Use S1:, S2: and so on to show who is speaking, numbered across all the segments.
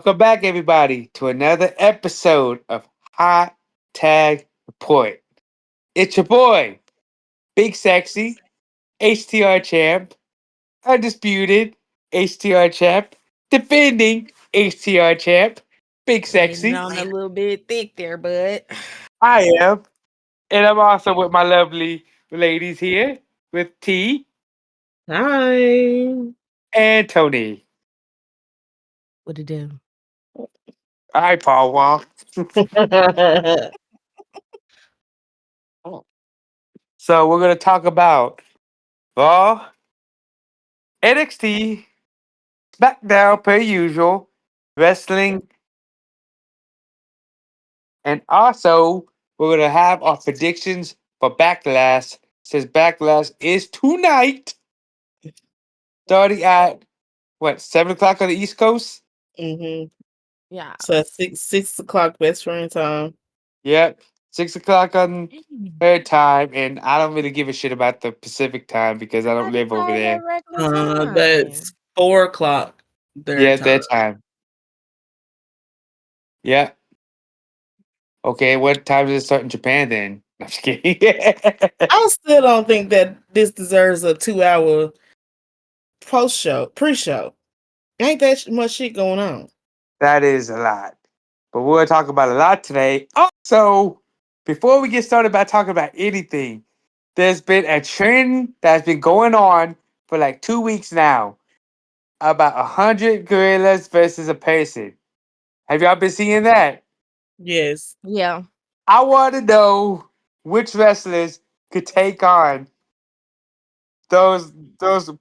S1: Welcome back, everybody, to another episode of Hot Tag Report. It's your boy, Big Sexy, HTR Champ, Undisputed HTR Champ, Defending HTR Champ, Big
S2: Landing
S1: Sexy.
S2: on a little bit thick there, bud.
S1: I am. And I'm also with my lovely ladies here with T
S3: Hi.
S1: and Tony.
S2: What to do?
S1: Hi, Paul Wall. So we're going to talk about Raw, NXT, SmackDown per usual, wrestling, and also we're gonna have our predictions for Backlash. Since Backlash is tonight, starting at what 7 o'clock on the East Coast.
S3: hmm
S2: Yeah.
S3: So at 6 o'clock best friend time.
S1: Yep, 6 o'clock on her time, and I don't really give a shit about the Pacific time because I don't live over there.
S3: That's 4 o'clock their
S1: Yeah,
S3: time.
S1: their time. Yeah. Okay, what time does it start in Japan then? I'm just kidding.
S3: I still don't think that this deserves a 2 hour pre-show. Ain't that much shit going on?
S1: That is a lot. But we're going to talk about a lot today. Also, before we get started about talking about anything, there's been a trend that's been going on for like 2 weeks now about 100 gorillas versus a person. Have y'all been seeing that?
S3: Yes.
S2: Yeah.
S1: I want to know which wrestlers could take on those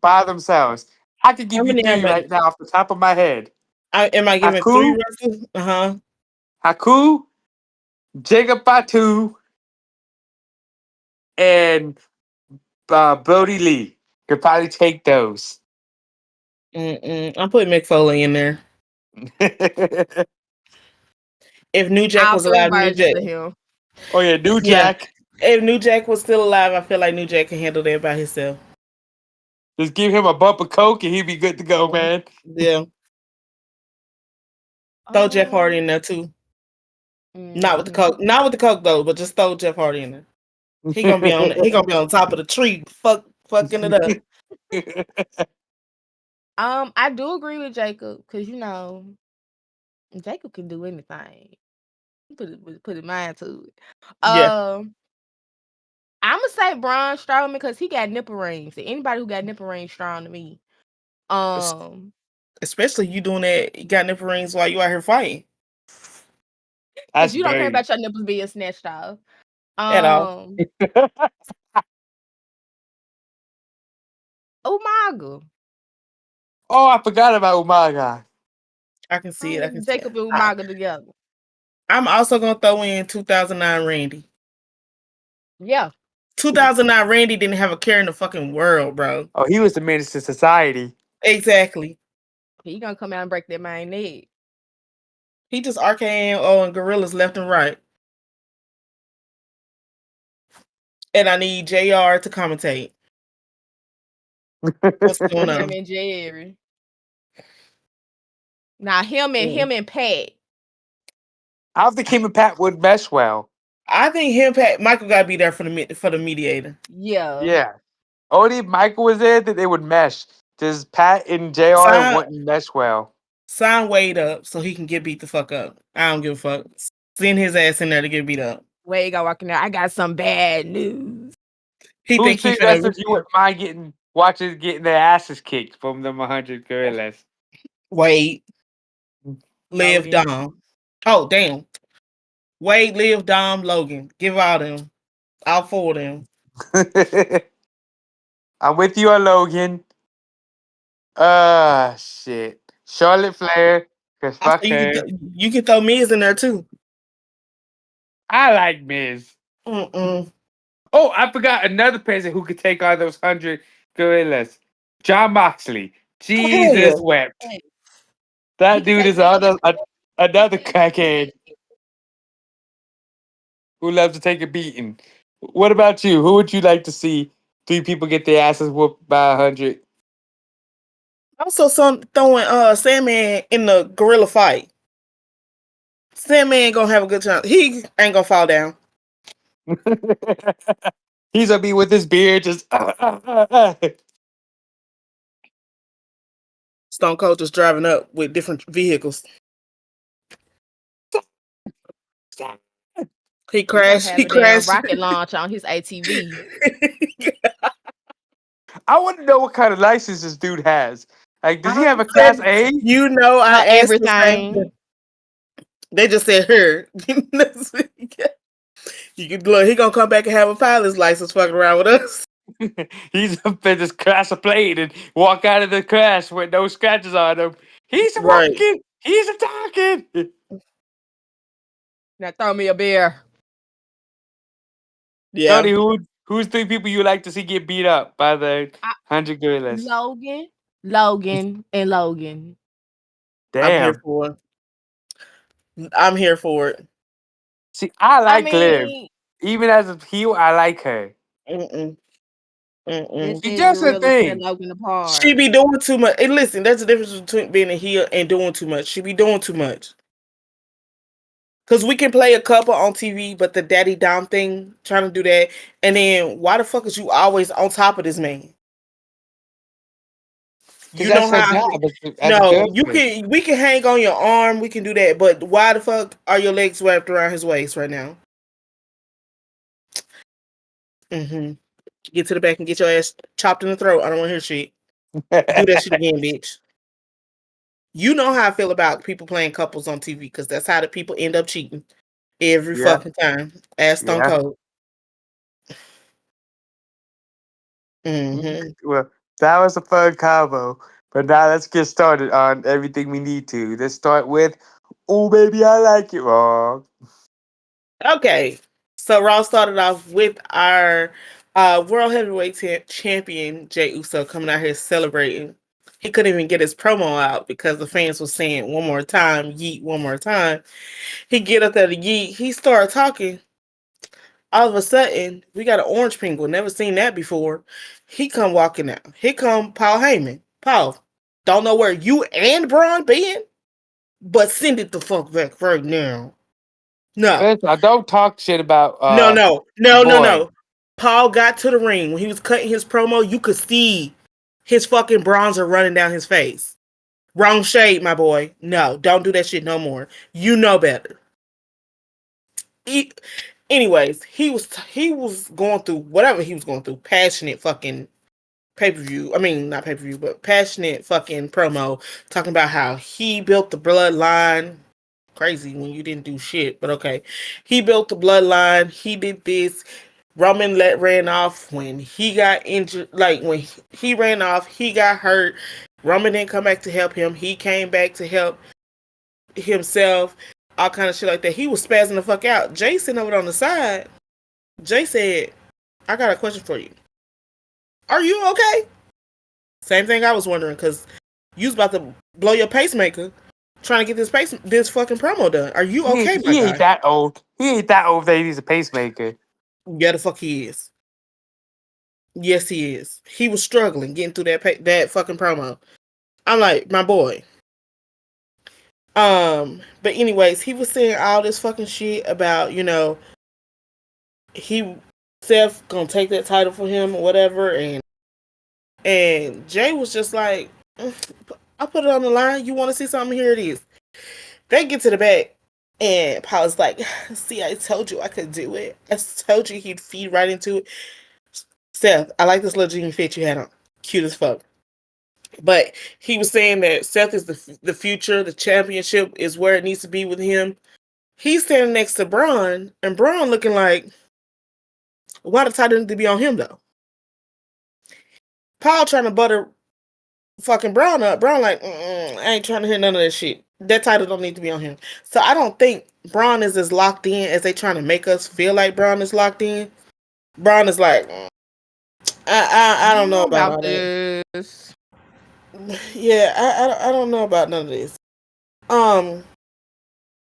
S1: by themselves. I could
S3: How
S1: give you
S3: many
S1: three
S3: am I?
S1: right now off the top of my head.
S3: Am I giving
S1: Haku,
S3: 3 wrestlers? Uh-huh.
S1: Haku, Jacob Batu, and Brody Lee could probably take those.
S3: I'm putting Mick Foley in there. If New Jack
S2: All
S3: was
S2: three
S3: alive, New
S2: versions
S3: Jack.
S2: of him.
S1: Oh yeah, New
S3: Yeah.
S1: Jack.
S3: If New Jack was still alive, I feel like New Jack can handle that by himself.
S1: Just give him a bump of coke and he'd be good to go, man.
S3: Yeah. Throw Jeff Hardy in there too. Not with the coke. Not with the coke though, but just throw Jeff Hardy in there. He gonna be on. He gonna be on top of the tree, fucking it up.
S2: I do agree with Jacob because Jacob can do anything. Put his mind to it.
S3: Yeah.
S2: I'm gonna say Braun Strowman because he got nipple rings. And anybody who got nipple rings strong to me.
S3: Especially you doing that. You got nipple rings while you out here fighting.
S2: Because you don't care about your nipples being snatched off.
S3: At all.
S2: Umaga.
S1: Oh, I forgot about Umaga.
S3: I can see it. I can see
S2: Jacob
S3: it.
S2: and Umaga together.
S3: I'm also gonna throw in 2009 Randy.
S2: Yeah.
S3: 2009 Randy didn't have a care in the fucking world, bro.
S1: Oh, he was the menace to society.
S3: Exactly.
S2: He gonna come out and break that man neck.
S3: He just RKO and gorillas left and right. And I need JR to commentate. What's going on?
S2: Him and Jerry. Now him and Pat.
S1: I don't think him and Pat would mesh well.
S3: I think him, Pat, Michael gotta be there for the mediator.
S2: Yeah.
S1: Yeah. Only if Michael was there that they would mesh. Just Pat and JR wouldn't mesh well.
S3: Sign Wade up so he can get beat the fuck up. I don't give a fuck. Send his ass in there to get beat up.
S2: Wade got walking there. I got some bad news.
S3: He
S1: Who's
S3: think he
S1: three wrestlers you wouldn't mind getting their asses kicked from them 100 gorillas?
S3: Wade. Liv, Dom. Oh, damn. Wade, Liv, Dom, Logan. Give all them. All four of them.
S1: I'm with you on Logan. Shit. Charlotte Flair. Cause fuck her.
S3: You can throw Miz in there too.
S1: I like Miz.
S3: Oh,
S1: I forgot another person who could take on those 100 gorillas. John Moxley. Jesus wept. That dude is another crackhead who loves to take a beating. What about you? Who would you like to see 3 people get their asses whooped by 100?
S3: Also, throwing Sandman in the gorilla fight. Sandman gonna have a good time. He ain't gonna fall down.
S1: He's gonna be with his beard just.
S3: Stone Cold just driving up with different vehicles. He crashed.
S2: Have
S3: He
S2: a damn
S3: crashed.
S2: rocket launch on his ATV.
S1: I want to know what kind of license this dude has. Like, does he have a
S3: said,
S1: Class A?
S3: you know, I asked the same
S2: Everything.
S3: thing. They just said her. You can look. He gonna come back and have a pilot's license, fucking around with us.
S1: He's up and just crash a plane and walk out of the crash with no scratches on him. He's
S3: Right.
S1: walking. He's attacking.
S2: Now throw me a beer.
S3: Yeah.
S1: Tony, who's 3 people you like to see get beat up by the
S2: I-
S1: 100 gorillas?
S2: Logan, and Logan.
S3: I'm here
S1: Damn.
S3: for it. I'm here for it.
S1: See, I
S2: I
S1: like Liv.
S2: mean,
S1: Even as a heel, I like her.
S3: Mm-mm.
S2: it's
S3: Mm-mm.
S1: She
S2: just
S1: just a
S2: gorillas set
S1: thing.
S2: Logan apart.
S3: She be doing too much. And listen, there's a difference between being a heel and doing too much. She be doing too much. Because we can play a couple on TV, but the daddy dom thing, trying to do that. And then why the fuck is you always on top of this man?
S1: Because
S3: You know
S1: that's her
S3: how?
S1: job as a
S3: No, you
S1: girlfriend.
S3: can. We can hang on your arm. We can do that. But why the fuck are your legs wrapped around his waist right now? Mm-hmm. Get to the back and get your ass chopped in the throat. I don't want to hear shit. Do that shit again, bitch. You know how I feel about people playing couples on TV because that's how the people end up cheating every
S1: Yeah.
S3: fucking time. Ass Stone
S1: Yeah.
S3: Cold. Mm-hmm.
S1: Well, that was a fun combo. But now let's get started on everything we need to. Let's start with, oh, baby, I like it wrong.
S3: Okay. So Raw started off with our World Heavyweight Champion, Jey Uso, coming out here celebrating. He couldn't even get his promo out because the fans were saying one more time, yeet, one more time. He get up there to yeet. He started talking. All of a sudden, we got an orange penguin. Never seen that before. He come walking out. Here come Paul Heyman. Paul, don't know where you and Braun been, but send it the fuck back right now. No.
S1: First, I don't talk shit about
S3: No. Paul got to the ring. When he was cutting his promo, you could see his fucking bronzer running down his face. Wrong shade, my boy. No, don't do that shit no more. You know better. Anyways, he was going through whatever he was going through. Passionate fucking pay-per-view. I mean, not pay-per-view, but passionate fucking promo. Talking about how he built the bloodline. Crazy when you didn't do shit, but okay. He built the bloodline. He did this. Roman ran off when he got injured. Like when he ran off, he got hurt. Roman didn't come back to help him. He came back to help himself. All kind of shit like that. He was spazzing the fuck out. Jay sitting over on the side. Jay said, "I got a question for you. Are you okay?" Same thing I was wondering because you was about to blow your pacemaker trying to get this fucking promo done. Are you okay, my
S1: He ain't
S3: guy?
S1: that old. He ain't that old that he needs a pacemaker.
S3: Yeah, the fuck he is. Yes, he is. He was struggling getting through that fucking promo. I'm like, my boy. But anyways, he was saying all this fucking shit about, Seth gonna take that title from him or whatever, and Jay was just like, I put it on the line. You want to see something? Here it is. They get to the back, and Paul's like, see, I told you I could do it. I told you he'd feed right into it. Seth, I like this little jean fit you had on. Cute as fuck. But he was saying that Seth is the future. The championship is where it needs to be with him. He's standing next to Braun, and Braun looking like, why the title need to be on him, though? Paul trying to butter fucking Braun up. Braun like, I ain't trying to hear none of that shit. That title don't need to be on him. So I don't think Braun is as locked in as they trying to make us feel like Braun is locked in. Braun is like, I don't know about all
S2: this.
S3: Yeah, I don't know about none of this.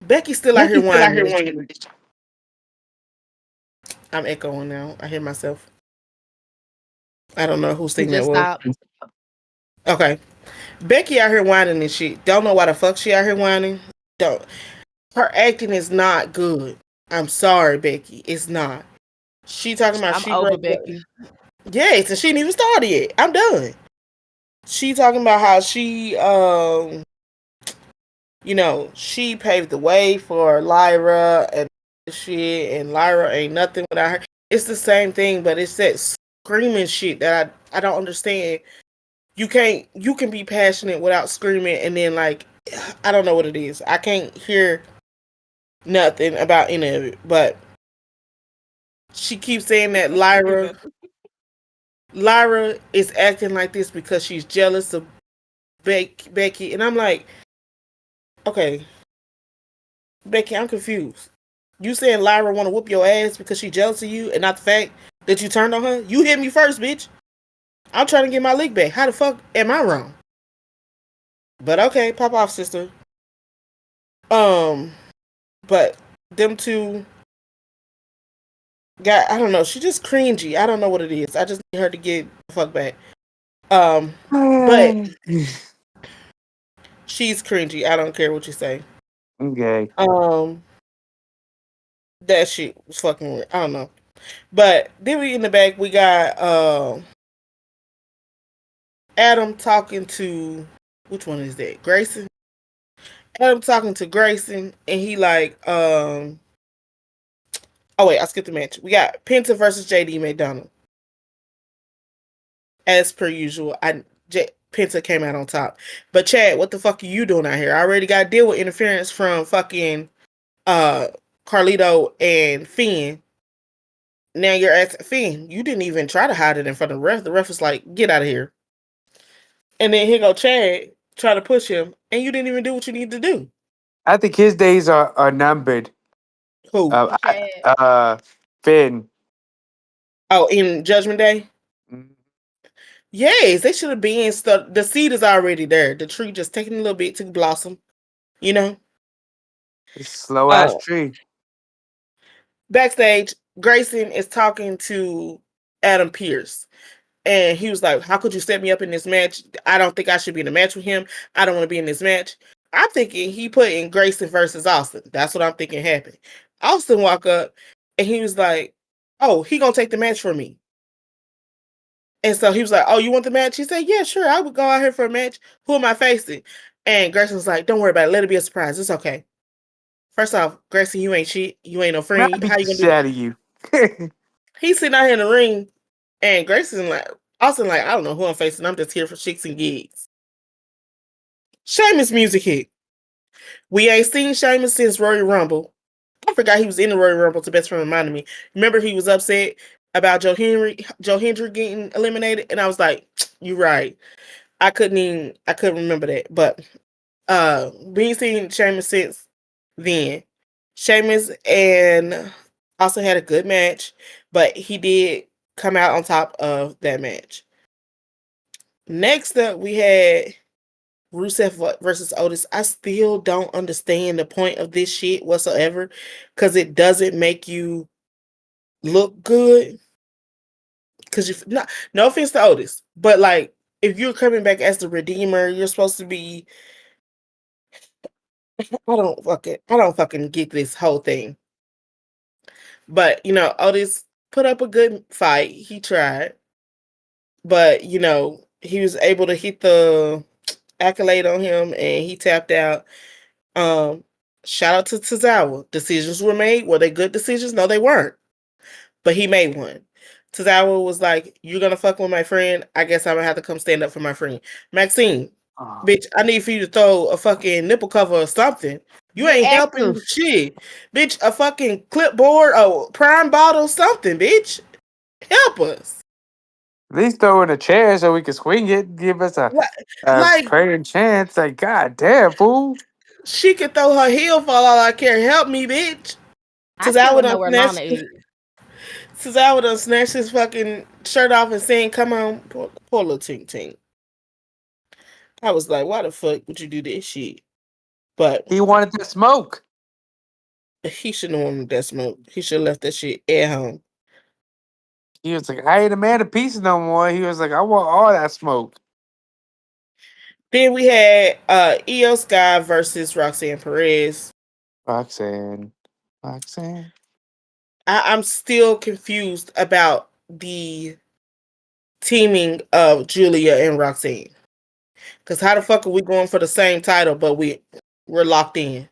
S3: Becky's still out here whining. I'm echoing now. I hear myself. I don't know whose thing that
S2: Just
S3: was.
S2: stop.
S3: Okay. Becky out here whining and shit. Don't know why the fuck she out here whining. Don't. her acting is not good. I'm sorry, Becky. It's not. She talking about
S2: I'm
S3: she
S2: over
S3: broke up.
S2: Becky.
S3: Yes, and she ain't even started yet. I'm done. She talking about how she she paved the way for Lyra and shit, and Lyra ain't nothing without her. It's the same thing, but it's that screaming shit that I don't understand. You can be passionate without screaming, and then like I don't know what it is. I can't hear nothing about any of it, but she keeps saying that Lyra is acting like this because she's jealous of Becky, and I'm like, okay, Becky, I'm confused. You saying Lyra want to whoop your ass because she jealous of you and not the fact that you turned on her? You hit me first, bitch. I'm trying to get my lick back. How the fuck am I wrong? But okay, pop off, sister. But them two got, I don't know, she just cringy. I don't know what it is. I just need her to get the fuck back. But she's cringy. I don't care what you say.
S1: Okay.
S3: That shit was fucking weird. I don't know. But then we in the back we got Adam talking to, which one is that? Grayson? Adam talking to Grayson, and he like, oh wait, I skipped the match. We got Penta versus JD McDonald. As per usual, Penta came out on top. But Chad, what the fuck are you doing out here? I already got to deal with interference from fucking Carlito and Finn. Now you're asking Finn. You didn't even try to hide it in front of the ref. The ref was like, get out of here. And then here go Chad, try to push him, and you didn't even do what you need to do.
S1: I think his days are numbered.
S3: Who?
S2: Chad.
S1: Finn.
S3: Oh, in Judgment Day? Yes, they should have been stuff. The seed is already there. The tree just taking a little bit to blossom, you know?
S1: It's slow ass tree.
S3: Backstage, Grayson is talking to Adam Pearce. And he was like, how could you set me up in this match? I don't think I should be in a match with him. I don't want to be in this match. I'm thinking he put in Grayson versus Austin. That's what I'm thinking happened. Austin walk up and he was like, oh, he gonna take the match for me. And so he was like, oh, you want the match? He said, yeah, sure. I would go out here for a match. Who am I facing? And Grayson was like, don't worry about it. Let it be a surprise. It's okay. First off, Grayson, you ain't shit. You ain't no
S1: Man,
S3: friend.
S1: I
S3: How
S1: beat
S3: you
S1: the
S3: gonna
S1: shit
S3: do?
S1: out of you.
S3: He's sitting out here in the ring, and Grayson like, Austin like, I don't know who I'm facing. I'm just here for chicks and gigs. Sheamus music hit. We ain't seen Sheamus since Royal Rumble. I forgot he was in the Royal Rumble. The best friend reminded me. Remember he was upset about Joe Hendry getting eliminated, and I was like, "You right." I couldn't remember that. But we ain't seen Sheamus since then. Sheamus and also had a good match, but he did come out on top of that match. Next up, we had Rusev versus Otis. I still don't understand the point of this shit whatsoever because it doesn't make you look good. Because you no offense to Otis, but like if you're coming back as the Redeemer, you're supposed to be. I don't fucking get this whole thing. But Otis put up a good fight. He tried, but he was able to hit the accolade on him, and he tapped out. Shout out to Tozawa. Decisions were made. Were they good decisions? No, they weren't. But he made one. Tozawa was like, "You're gonna fuck with my friend. I guess I'm gonna have to come stand up for my friend." Maxine, bitch, I need for you to throw a fucking nipple cover or something. You ain't helping shit. Bitch, a fucking clipboard, a prime bottle, something, bitch. Help us.
S1: At least throw in a chair so we can swing it. Give us a
S3: Like,
S1: praying chance. Like, god damn, fool.
S3: she could throw her heel for all I care. Help me, bitch.
S2: I still want to know where Lana is.
S3: Tozawa done snatched his fucking shirt off and saying, come on, poor little Tink Tink. I was like, why the fuck would you do this shit? But
S1: he wanted to smoke.
S3: He shouldn't have wanted that smoke. He should have left that shit at home.
S1: He was like, I ain't a man of peace no more. He was like, I want all that smoke.
S3: Then we had Io Sky versus Roxanne Perez.
S1: Roxanne. Roxanne.
S3: I'm still confused about the teaming of Julia and Roxanne. Because how the fuck are we going for the same title, but we're locked in?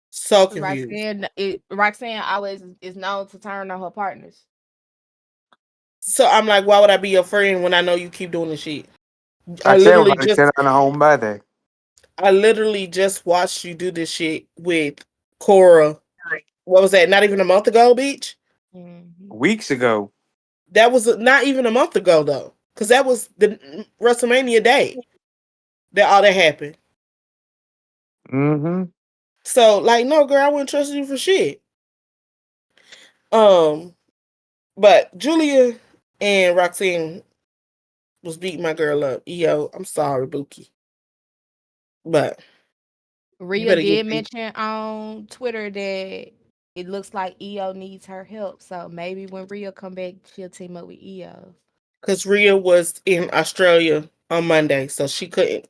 S3: So confused.
S2: Roxanne always is known to turn on her partners.
S3: So I'm like, why would I be your friend when I know you keep doing the shit? I
S1: Roxanne was
S3: literally
S1: about to sit
S3: just
S1: on her home birthday.
S3: I literally just watched you do this shit with Cora. What was that? Not even a month ago, bitch?
S2: Mm-hmm.
S1: Weeks ago.
S3: That was not even a month ago though. Because that was the WrestleMania day that all that happened.
S1: Mm-hmm.
S3: So, like, no, girl, I wouldn't trust you for shit. But Julia and Roxanne was beating my girl up. Yo, I'm sorry, Bookie. But you
S2: Rhea
S3: better get
S2: did
S3: beat.
S2: mention on Twitter that it looks like EO needs her help. So maybe when Rhea come back, she'll team up with EO.
S3: Because Rhea was in Australia on Monday, so she couldn't.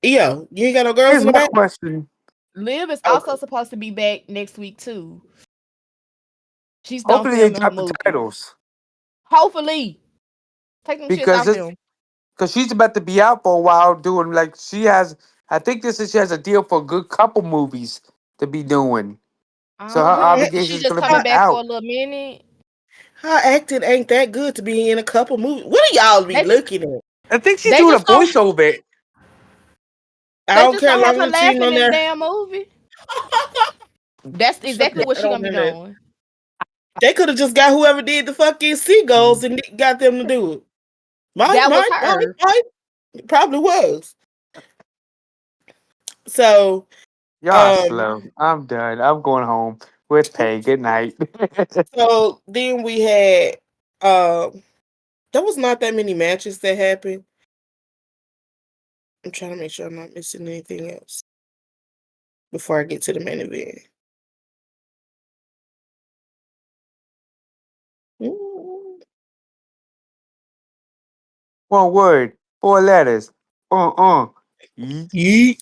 S3: Yo, you ain't got no girls
S1: Here's
S3: in the
S1: my
S3: back?
S1: question.
S2: Liv is
S3: Okay.
S2: also supposed to be back next week too. She's done
S1: Hopefully they
S2: filming her
S1: drop the
S2: movie.
S1: titles.
S2: Hopefully, take them shits
S1: Because
S2: off
S1: it's
S2: them.
S1: because she's about to be out for a while doing like she has I think this is she has a deal for a good couple movies to be doing. So her obligation
S2: She
S1: is
S2: just
S1: gonna
S2: coming
S1: be
S2: back for a
S1: out.
S2: little minute.
S3: Her acting ain't that good to be in a couple movies. What do y'all be
S2: They just
S3: looking at?
S1: I think she's
S2: they
S1: doing a
S2: just gonna
S1: voiceover.
S3: I
S2: they
S3: don't
S2: just
S3: care as
S2: gonna have
S3: long
S2: her
S3: as she ain't
S2: laughing
S3: on
S2: in the
S3: there.
S2: damn movie. That's
S3: Shut
S2: exactly
S3: the
S2: what
S3: I
S2: she
S3: don't
S2: gonna be
S3: hear that.
S2: doing.
S3: They could have just got whoever did the fucking seagulls and got them to do it.
S2: That was her.
S3: Might. It probably was. So,
S1: Y'all
S3: um,
S1: slow. I'm done. I'm going home with pay. Good night.
S3: so then we had, there was not that many matches that happened. I'm trying to make sure I'm not missing anything else before I get to the main event. Mm.
S1: One word, four letters. Yeet.
S3: Yeet.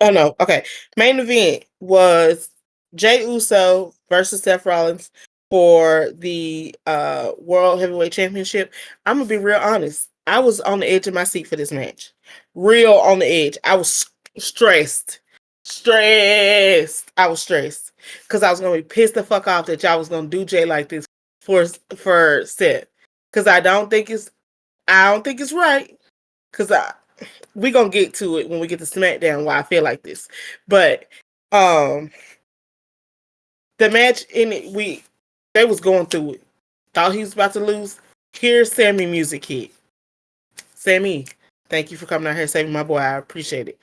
S3: Oh no. Okay. Main event was Jey Uso versus Seth Rollins for the World Heavyweight Championship. I'm gonna be real honest. I was on the edge of my seat for this match. Real on the edge. I was stressed. Stressed. I was stressed. Because I was gonna be pissed the fuck off that y'all was gonna do Jay like this for Seth. Because I don't think it's right. Because we gonna get to it when we get to SmackDown why I feel like this. But um the match in it, they was going through it. Thought he was about to lose. Here's Sammy music hit. Sammy, thank you for coming out here saving my boy. I appreciate it.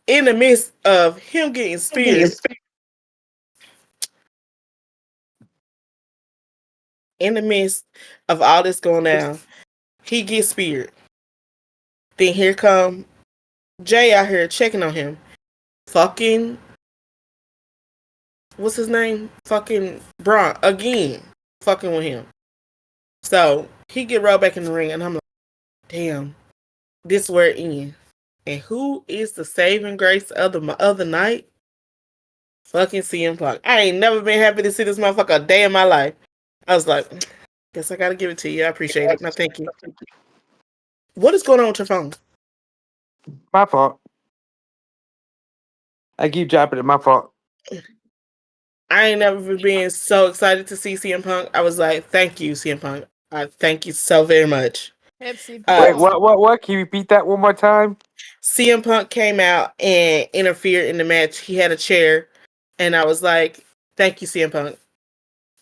S3: In the midst of him getting speared, in the midst of all this going down, he gets speared. Then here come Jay out here checking on him. Fucking what's his name? Fucking Braun again. Fucking with him. So he get rolled back in the ring, and I'm like, damn, this where it ends. And who is the saving grace of the other night? Fucking CM Punk. I ain't never been happy to see this motherfucker a day in my life. I was like, guess I gotta give it to you. I appreciate it. No, thank you. What is going on with your phone?
S1: My fault. I keep dropping it. My fault.
S3: I ain't never been so excited to see CM Punk. I was like, thank you, CM Punk. I thank you so very much.
S2: Pepsi
S1: Wait,
S2: Pepsi.
S1: what? Can you repeat that one more time?
S3: CM Punk came out and interfered in the match. He had a chair, and I was like, thank you, CM Punk.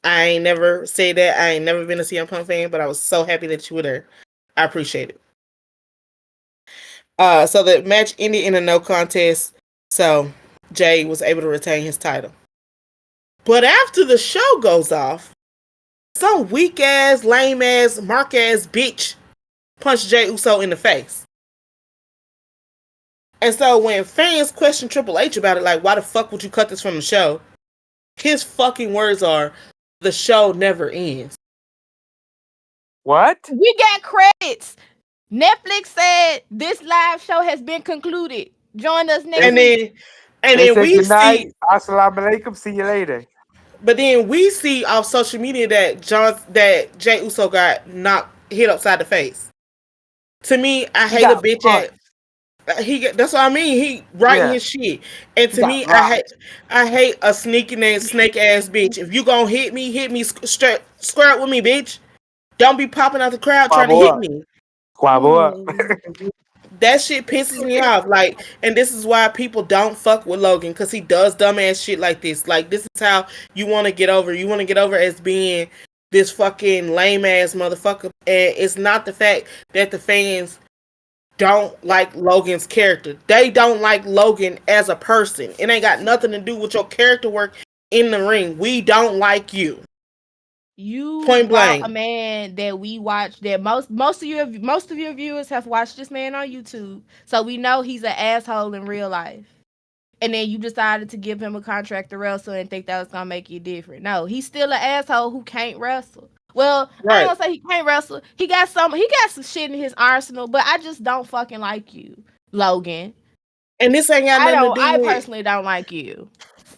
S3: I ain't never say that. I ain't never been a CM Punk fan, but I was so happy that you were there. I appreciate it. So the match ended in a no contest. So Jay was able to retain his title. But after the show goes off, some weak ass, lame ass, mark ass bitch punched Jay Uso in the face. And so when fans question Triple H about it, like, why the fuck would you cut this from the show? His fucking words are, the show never ends.
S2: We got credits. Netflix said this live show has been concluded. Join us
S1: They,
S2: next
S3: And
S2: week.
S3: then and
S1: they
S3: then
S1: said
S3: we
S1: good night.
S3: see,
S1: Assalamu alaikum. See you later.
S3: but then we see off social media that that Jay Uso got knocked, hit upside the face. To me, I
S1: He
S3: hate a
S1: got
S3: bitch
S1: punched.
S3: at that's what I mean. He writing
S1: Yeah,
S3: his shit, and
S1: he
S3: to
S1: got
S3: me,
S1: rocked.
S3: I hate a sneaking ass snake ass bitch. If you gonna hit me straight square up with me, bitch. Don't be popping out the crowd trying to
S1: Squabble
S3: hit
S1: up.
S3: me.
S1: Squabble up.
S2: Hmm.
S3: That shit pisses me off. Like, and this is why people don't fuck with Logan, because he does dumbass shit like this. Like, this is how you want to get over. You want to get over as being this fucking lame ass motherfucker. And it's not the fact that the fans don't like Logan's character. They don't like Logan as a person. It ain't got nothing to do with your character work in the ring. We don't like you.
S2: You
S3: Point
S2: brought a
S3: blank.
S2: man that we watch that most of your viewers have watched this man on YouTube. So we know he's an asshole in real life. And then you decided to give him a contract to wrestle and think that was gonna make you different. No, he's still an asshole who can't wrestle. Well, I ain't
S3: Right.
S2: gonna say he can't wrestle. He got some shit in his arsenal, but I just don't fucking like you, Logan.
S3: And this ain't got nothing to do
S2: I
S3: with.
S2: personally don't like you.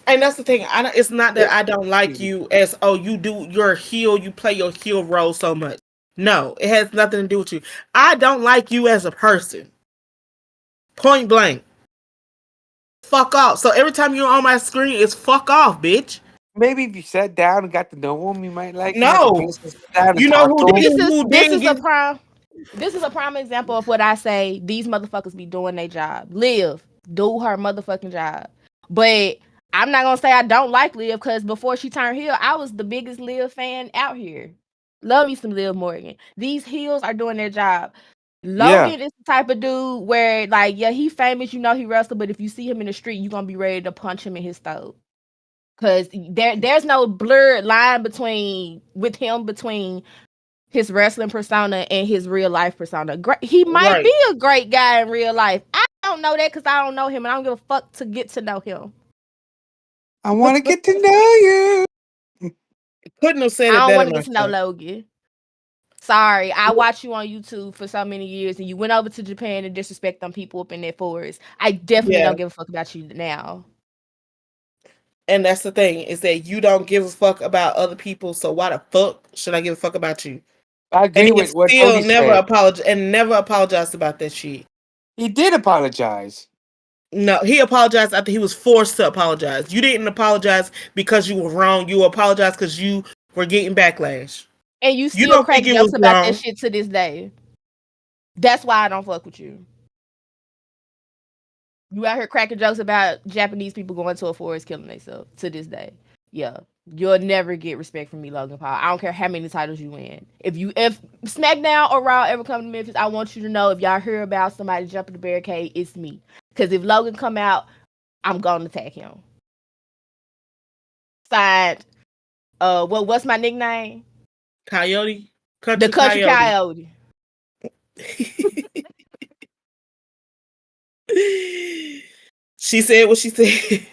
S3: And that's the thing. It's not that I don't like you as, oh, you do your heel, you play your heel role so much. No, it has nothing to do with you. I don't like you as a person. Point blank. Fuck off. So every time you're on my screen, it's fuck off, bitch.
S1: Maybe if you sat down and got to know him, you might like him. Like a
S3: No.
S1: person sit down and
S3: You know
S1: talk
S3: who
S1: to him.
S3: did
S2: This is
S3: who
S2: this
S3: didn't
S2: is a
S3: get
S2: prime this is a prime example of what I say. These motherfuckers be doing their job. Liv, do her motherfucking job. But I'm not gonna say I don't like Liv because before she turned heel, I was the biggest Liv fan out here. Love me some Liv Morgan. These heels are doing their job.
S1: Yeah,
S2: Logan is the type of dude where, like, yeah, he famous, you know he wrestled, but if you see him in the street, you gonna be ready to punch him in his throat. Cause there's no blurred line between his wrestling persona and his real life persona. He might
S3: right.
S2: be a great guy in real life. I don't know that because I don't know him, and I don't give a fuck to get to know him.
S1: I want to get to know you.
S3: Couldn't have said
S2: I
S3: it
S2: don't
S3: better
S2: want to get to know
S3: myself.
S2: Logan. Sorry, I watched you on YouTube for so many years, and you went over to Japan and disrespect them people up in their forest. I definitely
S3: Yeah.
S2: don't give a fuck about you now.
S3: And that's the thing, is that you don't give a fuck about other people, so why the fuck should I give a fuck about you?
S1: I
S3: And
S1: agree
S3: he
S1: with what
S3: still
S1: Tony
S3: never
S1: said.
S3: apologized about that shit.
S1: He did apologize.
S3: No, he apologized after he was forced to apologize. You didn't apologize because you were wrong. You apologized because you were getting backlash.
S2: And you
S3: You
S2: still
S3: don't think
S2: crack
S3: it
S2: jokes
S3: was
S2: about that
S3: wrong.
S2: shit to this day. That's why I don't fuck with you. You out here cracking jokes about Japanese people going to a forest killing themselves to this day. Yeah. You'll never get respect from me, Logan Paul. I don't care how many titles you win. If SmackDown or Raw ever come to Memphis, I want you to know if y'all hear about somebody jumping the barricade, it's me. Because if Logan come out, I'm gonna attack him. Signed, what's my nickname?
S3: Coyote?
S2: The
S3: Country
S2: Country
S3: Coyote.
S2: Coyote.
S3: She said what she said.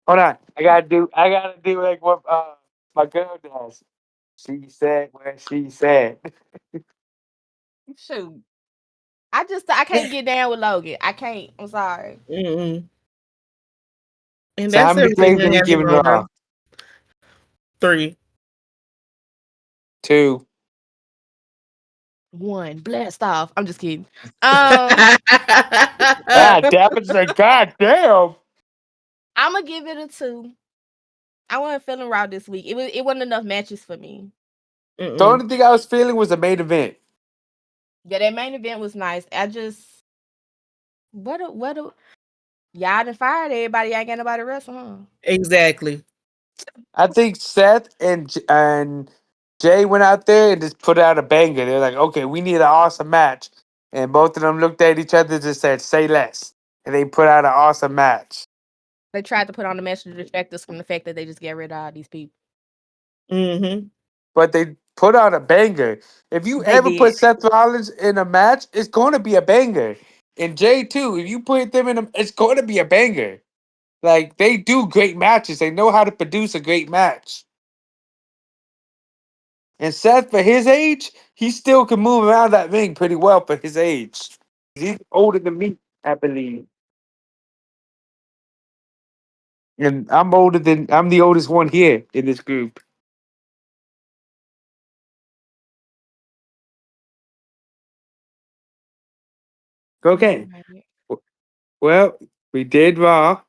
S1: Hold on. I gotta do like what my girl does. She said what she said.
S2: Shoot. I can't get down with Logan. I can't. I'm sorry.
S3: Mm-mm. And
S1: So how
S3: that's
S1: many
S3: everything
S1: flames
S3: I
S1: are we
S3: got here
S1: giving
S3: on
S1: Raw?
S3: her. 3.
S1: Two.
S2: One. Blast off. I'm just kidding. Um,
S1: God damn it! Say God damn.
S2: I'm gonna give it a 2. I wasn't feeling raw this week. It wasn't enough matches for me.
S1: The
S3: Mm-mm.
S1: only thing I was feeling was the main event.
S2: Yeah, that main event was nice. I just what a y'all done fired everybody. I ain't got nobody wrestle, huh?
S3: Exactly.
S1: I think Seth and Jay went out there and just put out a banger. They're like, okay, we need an awesome match. And both of them looked at each other and just said, say less. And they put out an awesome match.
S2: They tried to put on the match to distract us from the fact that they just get rid of all these people.
S3: Mm-hmm.
S1: But they put out a banger. If you
S2: They
S1: ever
S2: did.
S1: put Seth Rollins in a match, it's going to be a banger. And Jay too, if you put them in it's going to be a banger. Like, they do great matches. They know how to produce a great match. And Seth, for his age, he still can move around that ring pretty well for his age. He's older than me, I believe. And I'm the oldest one here in this group. Okay.
S2: Right.
S1: w- Well, we did Raw.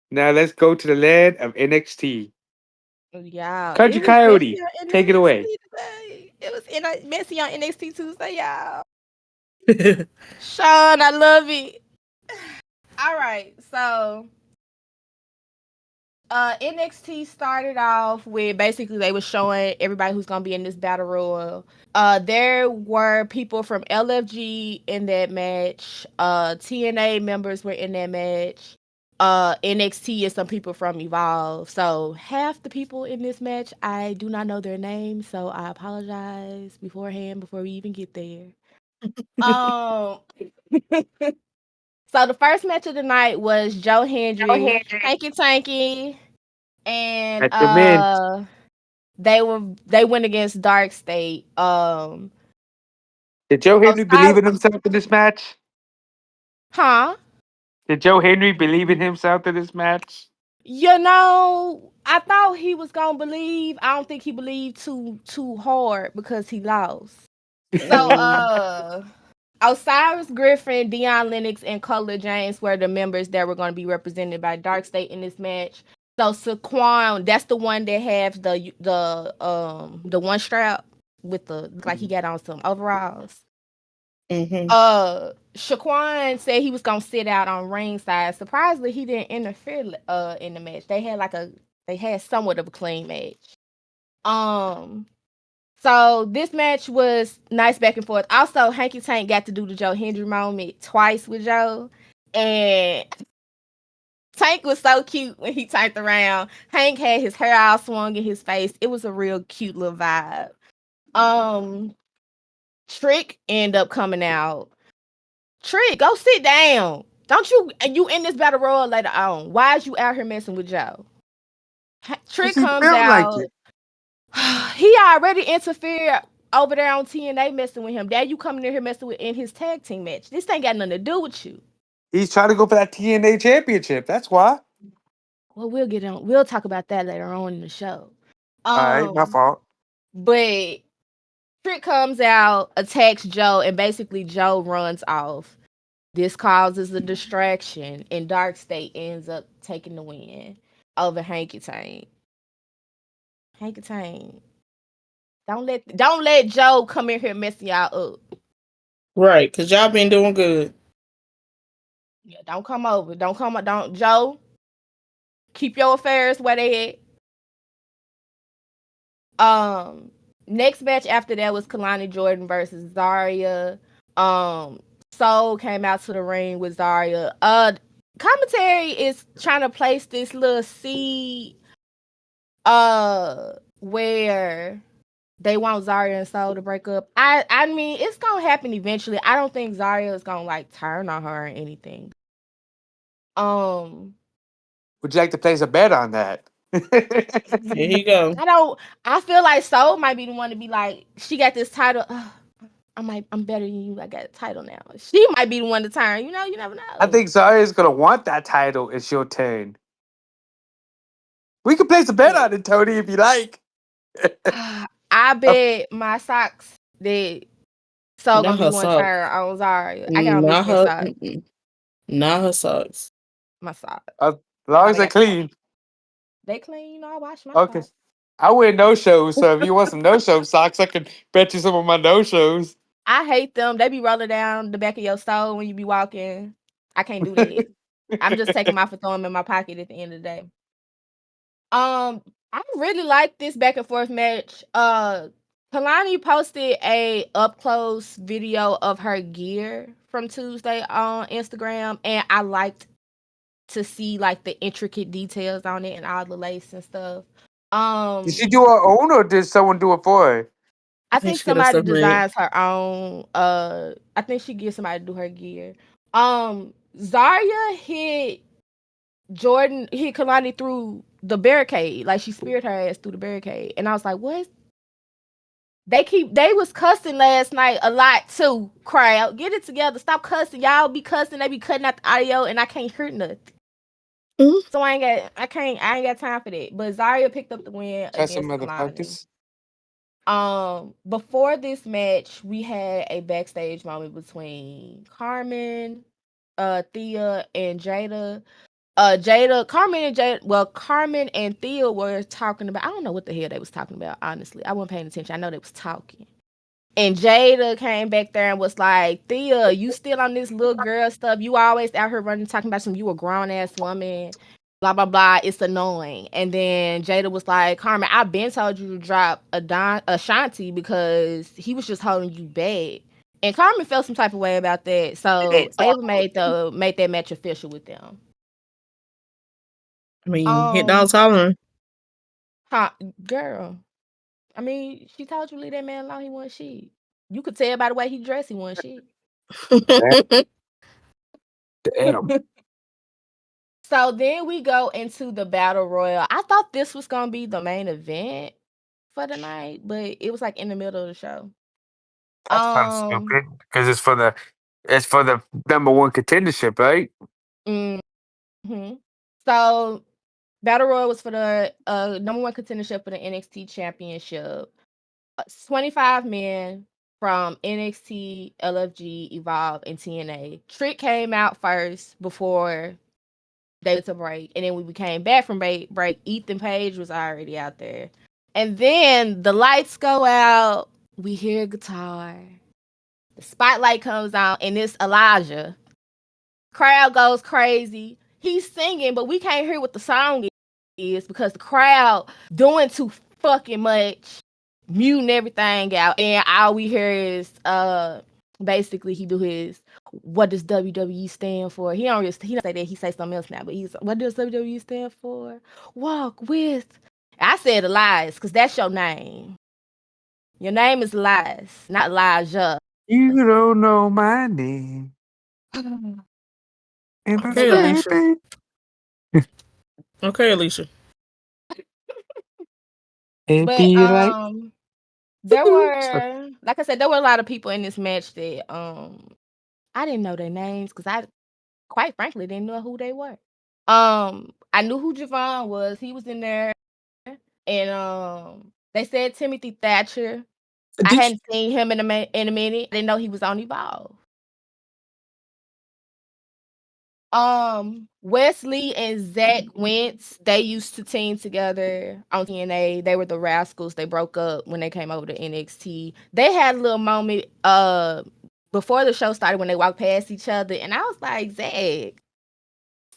S1: Now let's go to the land of NXT.
S2: Y'all,
S1: Country
S2: it was messy
S1: Coyote,
S2: on
S1: take it away.
S2: NXT today. It was messy on NXT Tuesday, y'all. Sean, I love it. All right, so NXT started off with basically they were showing everybody who's gonna be in this battle royal. There were people from LFG in that match. TNA members were in that match. NXT and some people from Evolve. So half the people in this match, I do not know their names, so I apologize beforehand before we even get there. Um, so the first match of the night was Joe Hendry, Hanky Tanky, and
S1: At the men,
S2: they went against Dark State.
S1: did Joe Henry believe
S2: Osiris,
S1: in himself in this match?
S2: huh?
S1: Did Joe Henry believe in himself in this match?
S2: You know, I thought he was gonna believe. I don't think he believed too hard because he lost. So
S3: Mm.
S2: Osiris Griffin, Deion Lennox, and Cutler James were the members that were going to be represented by Dark State in this match. So Saquon, that's the one that has the one strap with the look like he got on some overalls.
S3: Mm-hmm.
S2: Shaquan said he was gonna sit out on ringside. Surprisingly, he didn't interfere in the match. They had somewhat of a clean match. Um so this match was nice back and forth. Also, Hanky Tank got to do the Joe Hendry moment twice with Joe. And Tank was so cute when he turned around. Hank had his hair all swung in his face. It was a real cute little vibe. Um Trick ended up coming out. Trick, go sit down. Don't you in this battle royal later on? Why is you out here messing with Joe?
S1: Cause
S2: Trick
S1: he
S2: comes
S1: felt like
S2: out.
S1: it.
S2: He already interfered over there on TNA messing with him. Now you coming in here messing with in his tag team match. This ain't got nothing to do with you.
S1: He's trying to go for that TNA championship. That's why.
S2: Well, we'll get on. We'll talk about that later on in the show.
S1: All right, my fault.
S2: But Trick comes out, attacks Joe, and basically Joe runs off. This causes a distraction, and Dark State ends up taking the win over Hanky Tank. Hanky Tank. Don't let Joe come in here messing y'all up.
S3: Right, because y'all been doing good.
S2: Yeah, don't come over. Don't Joe. Keep your affairs where they at. Next match after that was Kalani Jordan versus Zarya. Soul came out to the ring with Zarya. Commentary is trying to place this little seed where they want Zarya and Soul to break up. I mean, it's gonna happen eventually. I don't think Zarya is gonna like turn on her or anything. Um,
S1: Would you like to place a bet on that?
S3: Here you go.
S2: I don't. I feel like Soul might be the one to be like, she got this title. I'm better than you. I got a title now. She might be the one to turn. You know, you never
S1: I
S2: know.
S1: think Zarya's gonna want that title. It's your turn. We can place a bet on it, Tony, if you like.
S2: I bet my socks that Soul
S3: Not
S2: gonna be
S3: her
S2: one
S3: socks.
S2: turn on Zarya. I got on
S3: Not
S2: misfit
S3: her.
S2: socks.
S3: Not her socks.
S2: My socks.
S1: As
S2: That's
S1: long
S2: why
S1: as they're clean.
S2: they clean. You know, I wash my
S1: Okay.
S2: socks.
S1: I wear no shows, so if you want some no show socks, I can bet you some of my no shows.
S2: I hate them. They be rolling down the back of your soul when you be walking. I can't do that. I'm just taking them off and throwing them in my pocket at the end of the day. I really like this back and forth match. Kalani posted a up close video of her gear from Tuesday on Instagram, and I liked to see like the intricate details on it and all the lace and stuff.
S1: Did
S2: Um,
S1: she do her own or did someone do it for her?
S3: I
S2: I
S3: think
S2: think
S3: she get us
S2: somebody
S3: some red.
S2: designs her own. I think she gets somebody to do her gear. Zarya hit Kalani through the barricade, like she speared her ass through the barricade, and I was like, what? They was cussing last night a lot too. Crowd, get it together. Stop cussing. Y'all be cussing. They be cutting out the audio, and I can't hear nothing.
S3: Mhm.
S2: So I ain't got time for that. But Zarya picked up the win
S1: Trust some
S2: against Kalani.
S1: motherfuckers.
S2: Before this match, we had a backstage moment between Carmen, Thea, and Jada. Carmen and Thea were talking about. I don't know what the hell they was talking about. Honestly, I wasn't paying attention. I know they was talking. And Jada came back there and was like, Thea, you still on this little girl stuff. You always out here running, talking about you a grown ass woman. Blah, blah, blah. It's annoying. And then Jada was like, Carmen, I've been told you to drop Ashanti because he was just holding you back. And Carmen felt some type of way about that. So Ava made that match official with them.
S3: I mean, hit dogs
S2: Um,
S3: hollering.
S2: huh, girl. I mean, she told you leave that man alone. He wasn't shit. You could tell by the way he dressed, he wasn't shit.
S1: Damn.
S2: So then we go into the battle royal. I thought this was gonna be the main event for the night, but it was like in the middle of the show.
S1: That's kind of
S2: Um,
S1: stupid because it's for the number one contendership, right?
S2: hmm So battle royal was for the number one contendership for the NXT championship. 25 men from NXT, LFG, Evolve, and TNA. Trick came out first before they went to break, and then when we came back from break, Ethan Page was already out there. And then the lights go out, we hear a guitar, the spotlight comes on, and it's Elijah. Crowd goes crazy. He's singing, but we can't hear what the song is because the crowd doing too fucking much, muting everything out, and all we hear is basically he do his what does WWE stand for? He don't say that, he say something else now, but he's what does WWE stand for? Walk with. I said Elias, because that's your name. Your name is Elias, not Elijah.
S1: You don't know my name. And my
S3: Okay, Alicia.
S1: baby.
S3: Okay, Alicia.
S1: It
S2: But
S1: be like.
S2: there were, like I said, there were a lot of people in this match that I didn't know their names because I quite frankly didn't know who they were. I knew who Javon was. He was in there, and they said Timothy Thatcher. I
S1: Did you?
S2: hadn't seen him in a minute. I didn't know he was on Evolve. Wesley and Zach Wentz, they used to team together on TNA. They were the Rascals. They broke up when they came over to NXT. They had a little moment before the show started when they walked past each other, and I was like, Zach,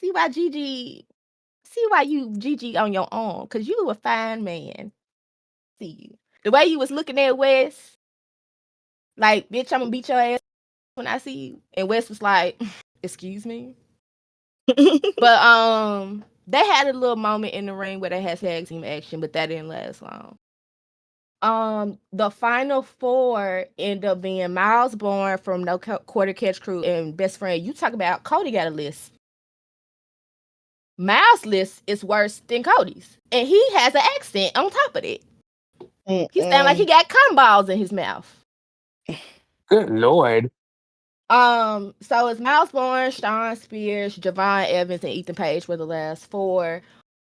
S2: see why Gigi, see why you Gigi on your own, cause you a fine man. See you. The way you was looking at Wes, like, bitch, I'm gonna beat your ass when I see you. And Wes was like, excuse me. But they had a little moment in the ring where they had tag team action, but that didn't last long. The final four end up being Miles Bourne from No Quarter Catch Crew and Best Friend. You talk about Cody got a list. Miles' list is worse than Cody's, and he has an accent on top of it. He sound like he got cotton balls in his mouth.
S1: Good Lord.
S2: So it's Miles Bourne, Sean Spears, Javon Evans, and Ethan Page were the last four.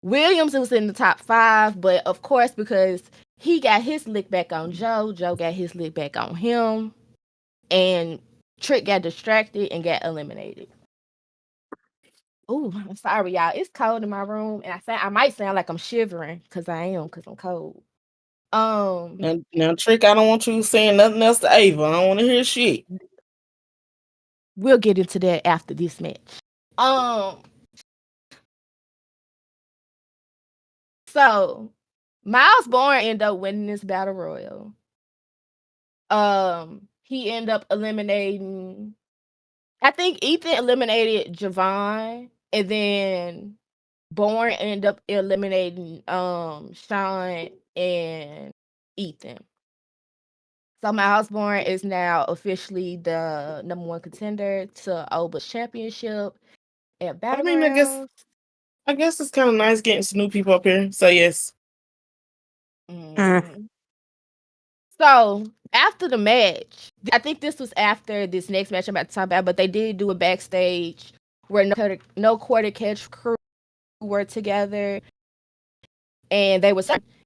S2: Williams was in the top 5, but of course, because he got his lick back on Joe, Joe got his lick back on him, and Trick got distracted and got eliminated. Ooh, I'm sorry, y'all. It's cold in my room, and I might sound like I'm shivering because I am, because I'm cold.
S3: Now, Trick, I don't want you saying nothing else to Ava. I don't want to hear shit.
S2: We'll get into that after this match. So Miles Bourne ended up winning this battle royal. He ended up eliminating. I think Ethan eliminated Javon, and then Bourne ended up eliminating Sean and Ethan. So Miles Bourne is now officially the number 1 contender to Oba's championship at
S3: I mean, I guess
S2: Battlegrounds.
S3: it's kind of nice getting some new people up here. So yes.
S2: Mhm. So after the match, I think this was after this next match I'm about to talk about, but they did do a backstage where no quarter catch crew were together, and they were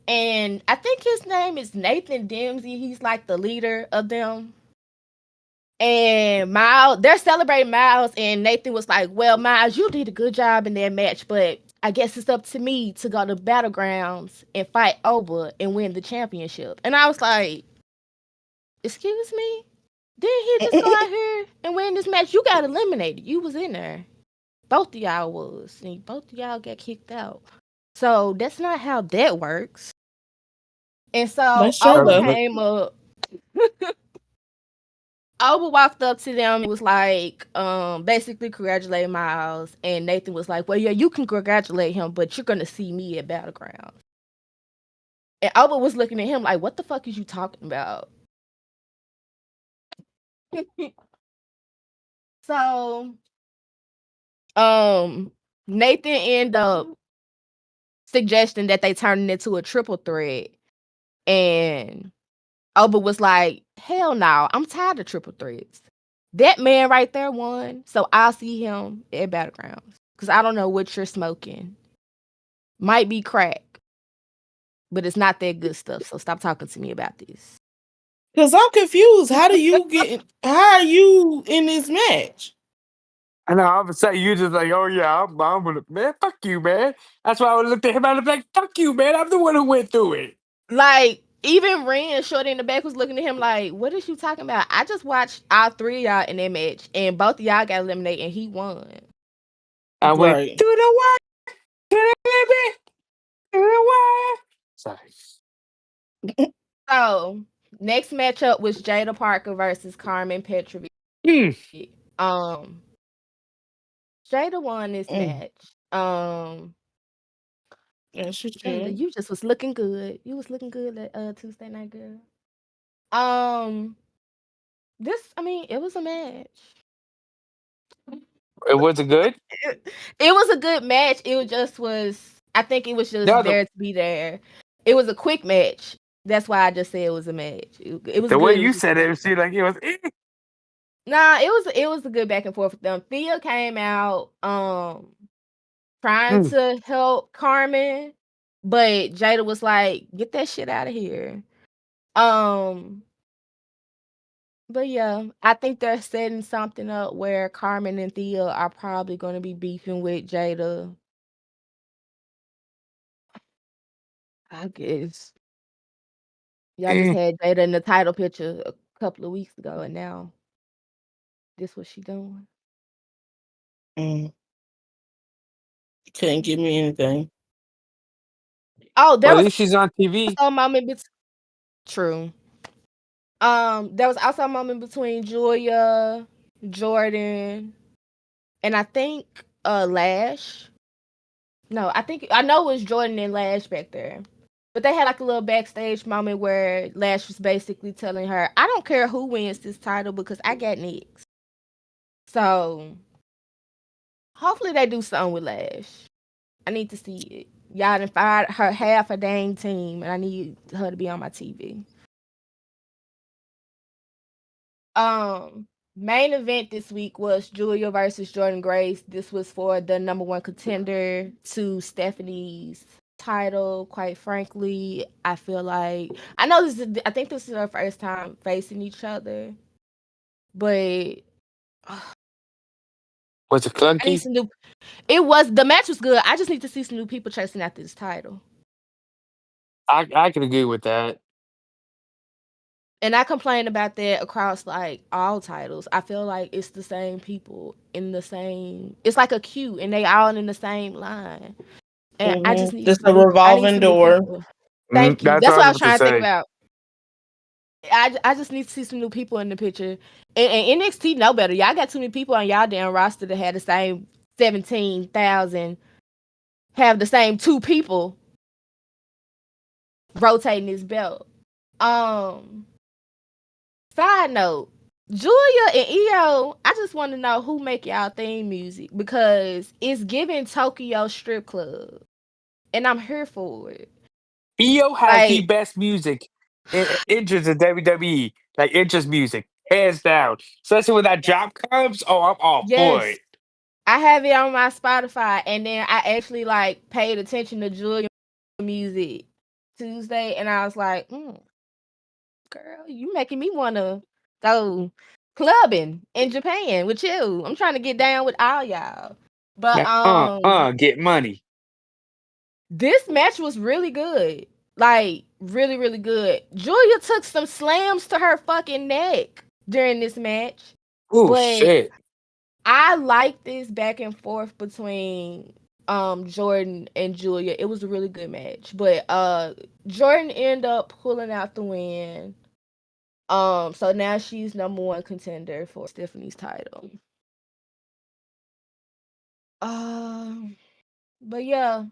S2: and I think his name is Nathan Dempsey. He's like the leader of them. And Miles, they're celebrating Miles, and Nathan was like, "Well, Miles, you did a good job in that match, but I guess it's up to me to go to Battlegrounds and fight Oba and win the championship." And I was like, "Excuse me? Didn't he just go out here and win this match? You got eliminated. You was in there. Both of y'all was, and both of y'all got kicked out. So that's not how that works." And so
S3: That's true
S2: Oba
S3: though.
S2: came up. Oba walked up to them and was like, basically congratulating Miles. And Nathan was like, "Well, yeah, you can congratulate him, but you're gonna see me at Battleground." And Oba was looking at him like, "What the fuck is you talking about?" So, Nathan ended up suggesting that they turn it into a triple threat. And Oba was like, "Hell no, I'm tired of triple threats. That man right there won, so I'll see him at Battlegrounds. Because I don't know what you're smoking. Might be crack, but it's not that good stuff. So stop talking to me about this."
S3: Because I'm confused. How are you in this match?
S1: And all of a sudden, you just like, "Oh yeah, I'm gonna, man, fuck you, man." That's why I would look at him and be like, "Fuck you, man. I'm the one who went through it."
S2: Like, even Ren, Shorty in the back, was looking at him like, "What is you talking about? I just watched all three of y'all in that match, and both of y'all got eliminated, and he won."
S1: I went
S3: Right.
S1: to the wire, to the limit, to the wire. Sorry.
S2: So, next matchup was Jada Parker versus Carmen Petrovic.
S1: Mm.
S2: Jada won this match.
S3: Yeah, she
S2: Jada,
S3: should.
S2: you just was looking good. You was looking good at Tuesday Night Girl. I mean, it was a match.
S1: It wasn't good.
S2: It was a good match. I think it was just
S1: No,
S2: there to be there. It was a quick match. That's why I just said it was a match. It was
S1: the way
S2: good. It
S1: you
S2: was just
S1: said
S2: a
S1: it, it
S2: match.
S1: seemed like it was.
S2: Nah, it was a good back and forth with them. Thea came out trying
S1: Mm.
S2: to help Carmen, but Jada was like, "Get that shit out of here." But yeah, I think they're setting something up where Carmen and Thea are probably going to be beefing with Jada. I guess y'all just had Jada in the title picture a couple of weeks ago, and now this what she doing.
S3: You couldn't give me anything.
S2: Oh, there
S1: Well, at
S2: was
S1: least she's on TV.
S2: also a moment True. There was also a moment between Julia, Jordan, and I think Lash. No, I know it was Jordan and Lash back there. But they had like a little backstage moment where Lash was basically telling her, "I don't care who wins this title because I got next." So hopefully they do something with Lash. I need to see it. Y'all done fired her half a dang team, and I need her to be on my TV. Main event this week was Julia versus Jordan Grace. This was for the number one contender to Stephanie's title. Quite frankly, I feel like I think this is their first time facing each other, but
S1: Was it
S2: I need
S1: clunky?
S2: some new. The match was good. I just need to see some new people chasing after this title.
S1: I can agree with that.
S2: And I complain about that across like all titles. I feel like it's the same people in the same. It's like a queue, and they all in the same line. And I just need
S3: Just
S2: some
S3: a
S2: new. I need
S3: revolving
S2: some new
S3: door.
S2: people. Thank you.
S1: That's what
S2: That's
S1: I
S2: what
S1: was
S2: I was
S1: about to
S2: trying to think
S1: say.
S2: about. I just need to see some new people in the picture. And NXT know better. Y'all got too many people on y'all damn roster that had the same 17,000. Have the same two people rotating this belt. Side note, Julia and EO, I just want to know who make y'all theme music because it's giving Tokyo Strip Club, and I'm here for it.
S1: EO has the
S2: Like,
S1: best music in interest in WWE, like interest music, hands down. Especially when that drop comes, oh, I'm all for
S2: yes,
S1: it.
S2: I have it on my Spotify, and then I actually like paid attention to Julia music Tuesday, and I was like, girl, you making me wanna go clubbing in Japan with you. I'm trying to get down with all y'all. But
S1: Like, get money.
S2: this match was really good. Like really, really good. Julia took some slams to her fucking neck during this match.
S1: Oh
S2: But
S1: shit.
S2: I like this back and forth between Jordan and Julia. It was a really good match. But Jordan ended up pulling out the win. So now she's number one contender for Stephanie's title. But yeah.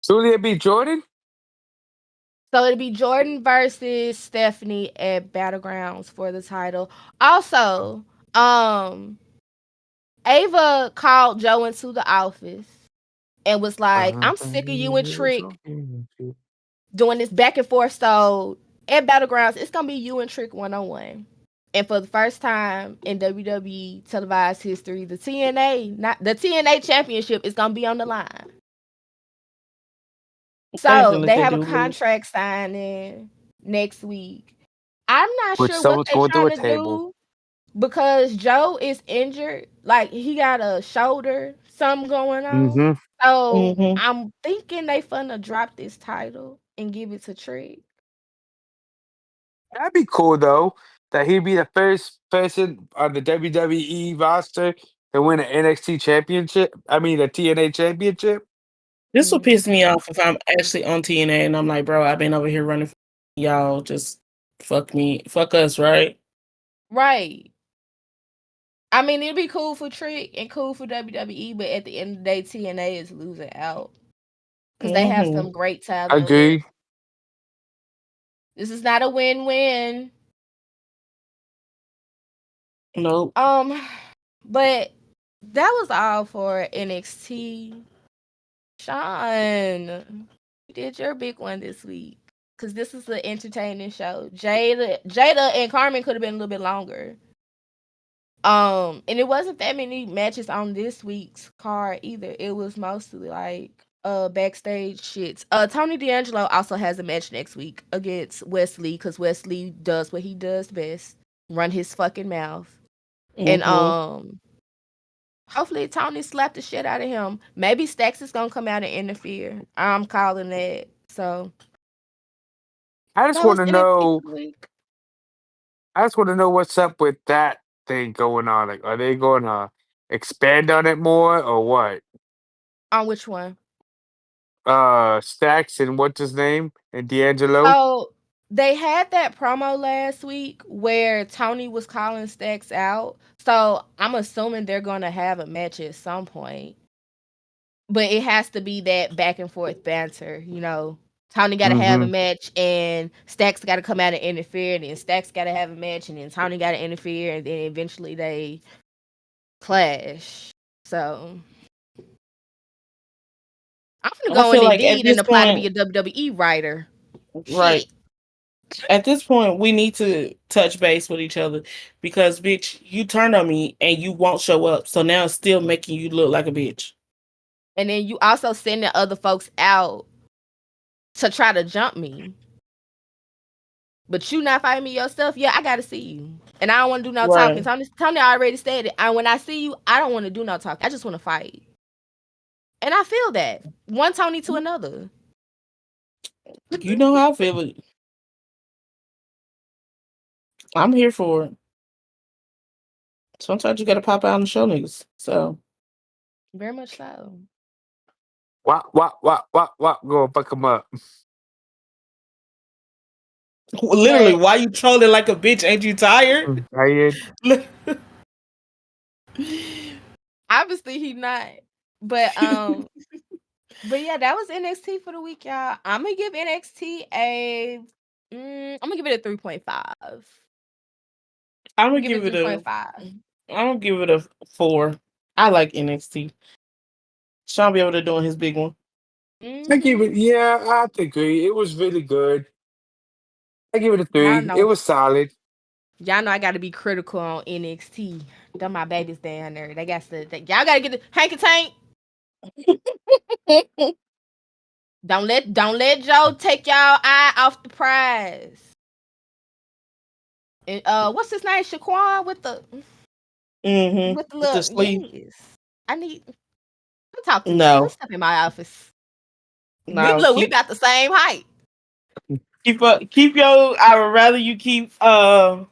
S1: Julia beat Jordan?
S2: So it'd be Jordan versus Stephanie at Battlegrounds for the title. Also, Ava called Joe into the office and was like, I'm sick of you and Trick doing this back and forth. So at Battlegrounds, it's gonna be you and Trick 1-on-1. And for the first time in WWE televised history, the TNA championship is gonna be on the line. So they have a contract signing next week. I'm not
S1: Which
S2: sure what
S1: someone's
S2: they're
S1: going through
S2: trying
S1: a
S2: to
S1: table.
S2: do because Joe is injured. Like he got a shoulder, something going on. So I'm thinking they finna drop this title and give it to Trick.
S1: That'd be cool though. That he'd be the first person on the WWE roster to win an NXT championship. I mean, a TNA championship.
S3: This will piss me off if I'm actually on TNA and I'm like, bro, I've been over here running for y'all. Just fuck us, right?
S2: Right. I mean, it'd be cool for Trick and cool for WWE, but at the end of the day, TNA is losing out because they have some great talent.
S1: Agreed.
S2: This is not a win-win.
S3: Nope.
S2: But that was all for NXT. Sean, you did your big one this week because this is an entertaining show. Jada and Carmen could have been a little bit longer. And it wasn't that many matches on this week's card either. It was mostly like backstage shits. Tony D'Angelo also has a match next week against Wesley because Wesley does what he does best: run his fucking mouth. And hopefully Tony slapped the shit out of him. Maybe Stacks is gonna come out and interfere. I'm calling that. So
S1: I just
S2: that
S1: want
S2: was
S1: to
S2: NXT
S1: know.
S2: for the week.
S1: I just want to know what's up with that thing going on. Like, are they going to expand on it more or what?
S2: On which one?
S1: Stacks and what's his name and D'Angelo.
S2: So they had that promo last week where Tony was calling Stacks out. So I'm assuming they're gonna have a match at some point. But it has to be that back and forth banter, you know. Tony gotta have a match and Stacks gotta come out and interfere, and then Stacks gotta have a match and then Tony gotta interfere, and then eventually they clash. So I'm gonna go on Indeed and apply to be a WWE writer.
S3: Right.
S2: Shit.
S3: At this point, we need to touch base with each other because, bitch, you turned on me and you won't show up. So now it's still making you look like a bitch.
S2: And then you also sending other folks out to try to jump me. But you not fighting me yourself, yeah, I gotta see you. And I don't want to do no talking. Tony already said it. And when I see you, I don't want to do no talking. I just want to fight. And I feel that. One Tony to another.
S3: You know how I feel it. I'm here for it. Sometimes you gotta pop out and show niggas. So
S2: very much so.
S1: What? Go fuck him up.
S3: Literally, why you trolling like a bitch? Ain't you tired?
S1: Tired.
S2: Obviously he not. But but yeah, that was NXT for the week, y'all. I'm gonna give NXT I'm gonna give it a 3.5.
S3: I'm gonna give it a 4. I like NXT. Sean be able to doing his big one.
S1: I give it. Yeah, I have to agree. It was really good. I give it a 3. It was solid.
S2: Y'all know I got to be critical on NXT. Them my babies down there. They got to. Y'all gotta get the hanky tank. Don't let Joe take y'all eye off the prize. And what's his name? Shaquan with the with the
S3: With the
S2: look.
S3: sleeve.
S2: Yes. I need to talk to me. Come
S3: No.
S2: step in my office.
S3: No.
S2: We about the same height.
S3: Keep your. I would rather you keep Javon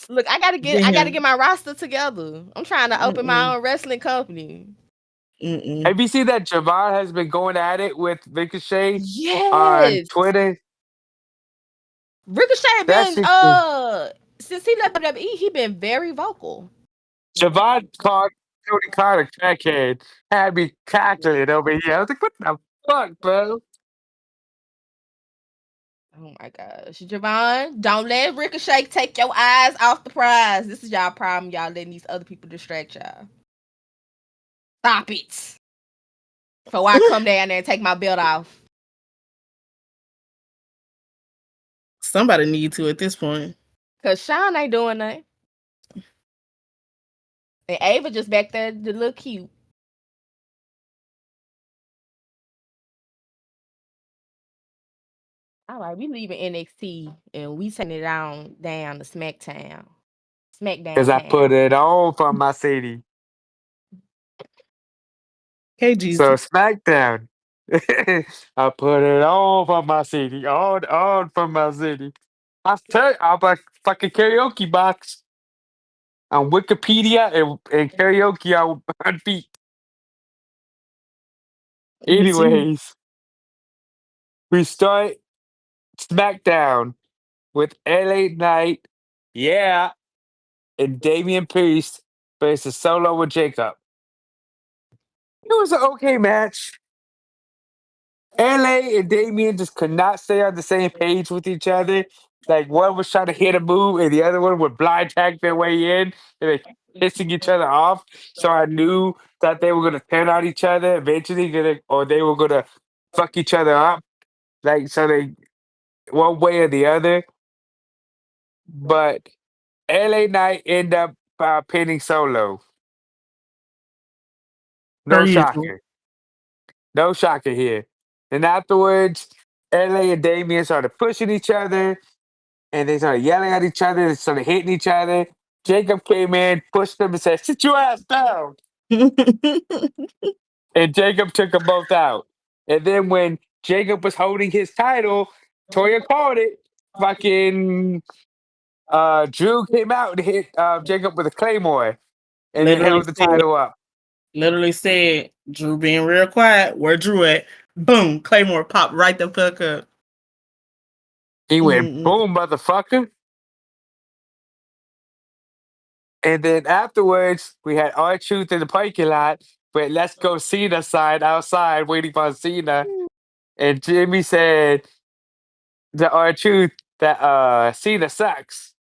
S2: Look, I gotta
S3: than
S2: get
S3: him.
S2: my roster together. I'm trying to open my
S3: Mm-mm.
S2: own wrestling company.
S3: Mm-mm.
S1: Have you seen that Javon has been going at it with Ricochet on
S2: Yes.
S1: Twitter?
S2: Ricochet
S1: That
S2: been
S1: shit.
S2: since he left WWE, he been very vocal.
S1: Javon called Tony Khan a crackhead. Had me cackling over here. I was like, what the fuck, bro?
S2: Oh my gosh. Javon, don't let Ricochet take your eyes off the prize. This is y'all problem. Y'all letting these other people distract y'all. Stop it. Before I come down there and take my belt off.
S3: Somebody need to at this point.
S2: Cause Sean ain't doing nothing. And Ava just back there to look cute. All right, we leaving NXT and we sending it down to SmackDown.
S1: Because
S2: SmackDown
S1: I put
S2: town.
S1: it on for my city.
S3: Hey,
S1: So
S3: Jesus.
S1: SmackDown. I put it on for my city. On for my city. I'm like fucking karaoke box on Wikipedia and karaoke on feet.
S3: Me too.
S1: Anyways, we start SmackDown with LA Knight, yeah, and Damian Priest versus Solo with Jacob. It was an okay match. LA and Damian just could not stay on the same page with each other. Like one was trying to hit a move and the other one would blind tag their way in and they pissing each other off. So I knew that they were gonna turn on each other eventually, or they were gonna fuck each other up. Like so they one way or the other. But LA Knight end up pinning Solo.
S3: Per
S1: No
S3: usual.
S1: shocker. No shocker here. And afterwards, LA and Damian started pushing each other and they started yelling at each other. They started hitting each other. Jacob came in, pushed them, and said, "Sit your ass down." And Jacob took them both out. And then when Jacob was holding his title, Toya called it. Fucking Drew came out and hit Jacob with a claymore, and then
S3: literally
S1: held the
S3: said,
S1: title up.
S3: literally said, Drew being real quiet. Where Drew at? Boom. Claymore popped right the fuck up.
S1: He went,
S3: Mm-mm.
S1: "Boom, motherfucker." And then afterwards, we had R-Truth in the parking lot, but Let's Go Cena side outside waiting for Cena. And Jimmy said to R-Truth that Cena sucks.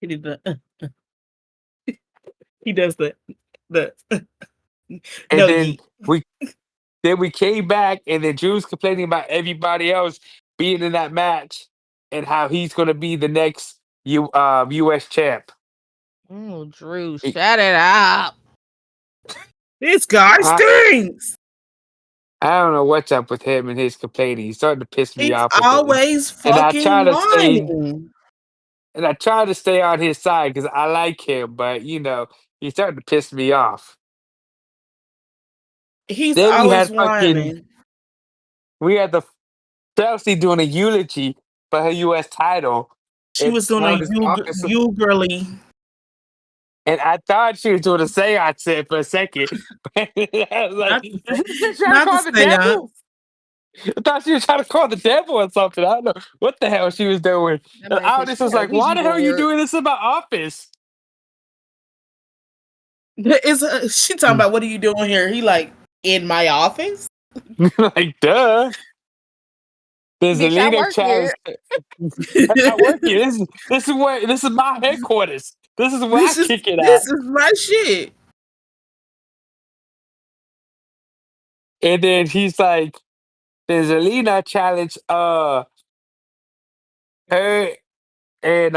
S3: He did the. He does the.
S1: And
S3: No
S1: then
S3: yeet.
S1: we came back, and then Drew's complaining about everybody else being in that match and how he's going to be the next U.S. champ.
S2: Drew,
S1: He-
S2: shut it up.
S3: This guy
S1: I,
S3: stinks.
S1: I don't know what's up with him and his complaining. He's starting to piss me
S3: He's
S1: off with it.
S3: always
S1: And I try
S3: fucking
S1: to stay
S3: whining.
S1: and I try to stay on his side because I like him, but he's starting to piss me off.
S3: He's
S1: Then
S3: always whining.
S1: we had the Chelsea doing a eulogy for her U.S. title.
S3: She
S1: It
S3: was doing a
S1: held his office,
S3: you girly.
S1: and I thought she was doing a seance set for a second. I was like,
S3: Not
S1: "Is this bitch trying to
S3: not the
S1: call the devil?"
S3: seance.
S1: I thought she was trying to call the devil or something. I don't know what the hell she was doing.
S2: That
S1: And
S2: man said
S1: Aldous
S2: she
S1: was
S2: had a
S1: like, "Why
S2: Ouija
S1: the hell are you
S2: board.
S1: doing this in my office?"
S3: She talking about what are you doing here? He like in my office.
S1: Like, duh. There's a
S2: Bitch, I
S1: leader
S2: work
S1: challenge.
S2: here.
S1: I work here. This is my headquarters. This is where I
S3: This is
S1: kick it
S3: this
S1: at.
S3: is my shit.
S1: And then he's like, there's a Lena challenge her and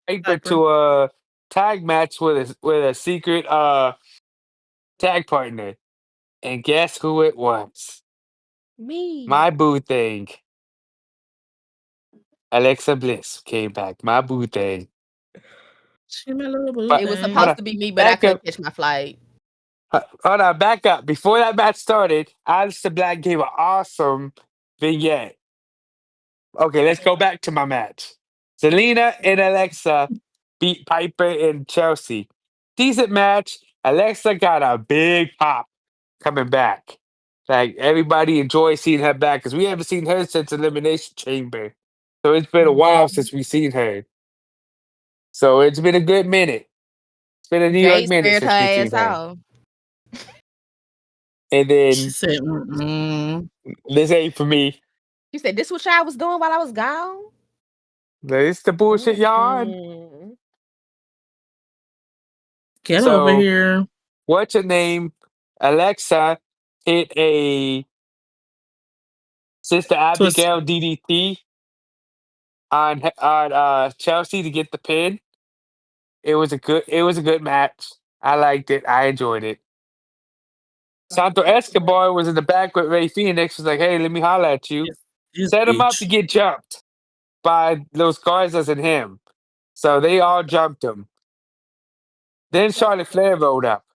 S1: Piper to a tag match with a secret tag partner. And guess who it was?
S2: Me.
S1: My boo thing. Alexa Bliss came back. My boo thing.
S3: She my little boo
S1: But
S2: It was
S3: thing.
S1: hold
S2: supposed
S1: on.
S2: to be me, but I
S1: Back up.
S2: couldn't catch my flight.
S1: Hold on, back up. Before that match started, Aleister Black gave an awesome vignette. Okay, let's go back to my match. Zelina and Alexa beat Piper and Chelsea. Decent match. Alexa got a big pop coming back. Like everybody enjoys seeing her back because we haven't seen her since Elimination Chamber. So it's been a while since we've seen her. So it's been a good minute. It's been a New York
S2: Jay
S1: minute
S2: spared her
S1: since we've seen
S2: ass
S1: her.
S2: off.
S1: And
S3: She
S1: then
S3: said, mm-mm.
S1: this ain't for me.
S2: She said, "This what y'all was doing while I was gone."
S1: This the bullshit y'all on.
S2: Mm-mm.
S3: Get over
S1: So
S3: here.
S1: what's your name? Alexa hit a Sister
S3: Twist.
S1: Abigail DDT on Chelsea to get the pin. It was a good match. I liked it. I enjoyed it. Santo Escobar was in the back with Ray Phoenix. Was like, hey, let me holler at you.
S3: This
S1: Set him up to
S3: bitch.
S1: get jumped by those Garzas and him. So they all jumped him. Then Charlotte Flair rolled up.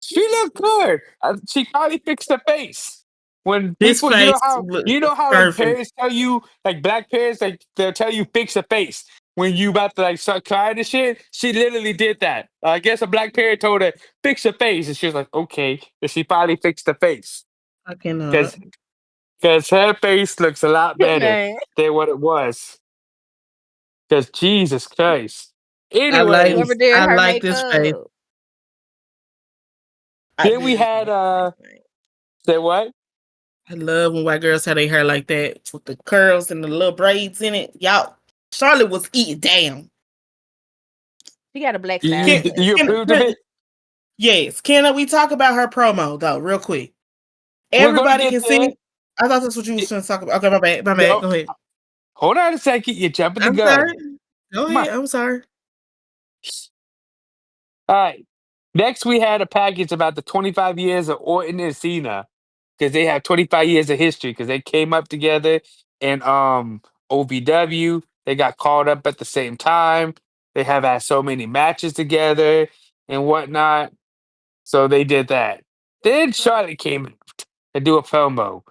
S1: She looked good. She probably fixed her face. When
S3: His
S1: people, you know
S3: face
S1: how
S3: was
S1: like
S3: perfect.
S1: parents tell you, like black parents, like they'll tell you fix your face when you about to like start crying and shit. She literally did that. I guess a black parent told her fix your face, and she was like, okay. And she finally fixed her face
S3: I cannot.
S1: because her face looks a lot better
S2: Man,
S1: than what it was. Because Jesus Christ.
S2: whoever
S1: Anyways,
S2: did
S3: I
S2: her
S3: like this face.
S2: makeup.
S3: I
S1: then we
S3: do.
S1: had say what?
S3: I love when white girls have their hair like that with the curls and the little braids in it. Y'all, Charlotte was eating down.
S2: She got a black
S1: You
S2: style,
S1: you,
S2: but
S1: you approved of it?
S3: Yes. Can we talk about her promo though, real quick?
S1: We're gonna
S3: Everybody
S1: get
S3: can
S1: there.
S3: see. I thought that's what you was trying to talk about. Okay, my bad. My bad.
S1: No,
S3: Go ahead.
S1: hold on a second. You're jumping the
S3: I'm
S1: gun.
S3: sorry. Go
S1: Come on.
S3: ahead. I'm sorry.
S1: All right. Next, we had a package about the 25 years of Orton and Cena because they have 25 years of history because they came up together in OVW. They got called up at the same time. They have had so many matches together and whatnot. So they did that. Then Charlotte came out to do a promo.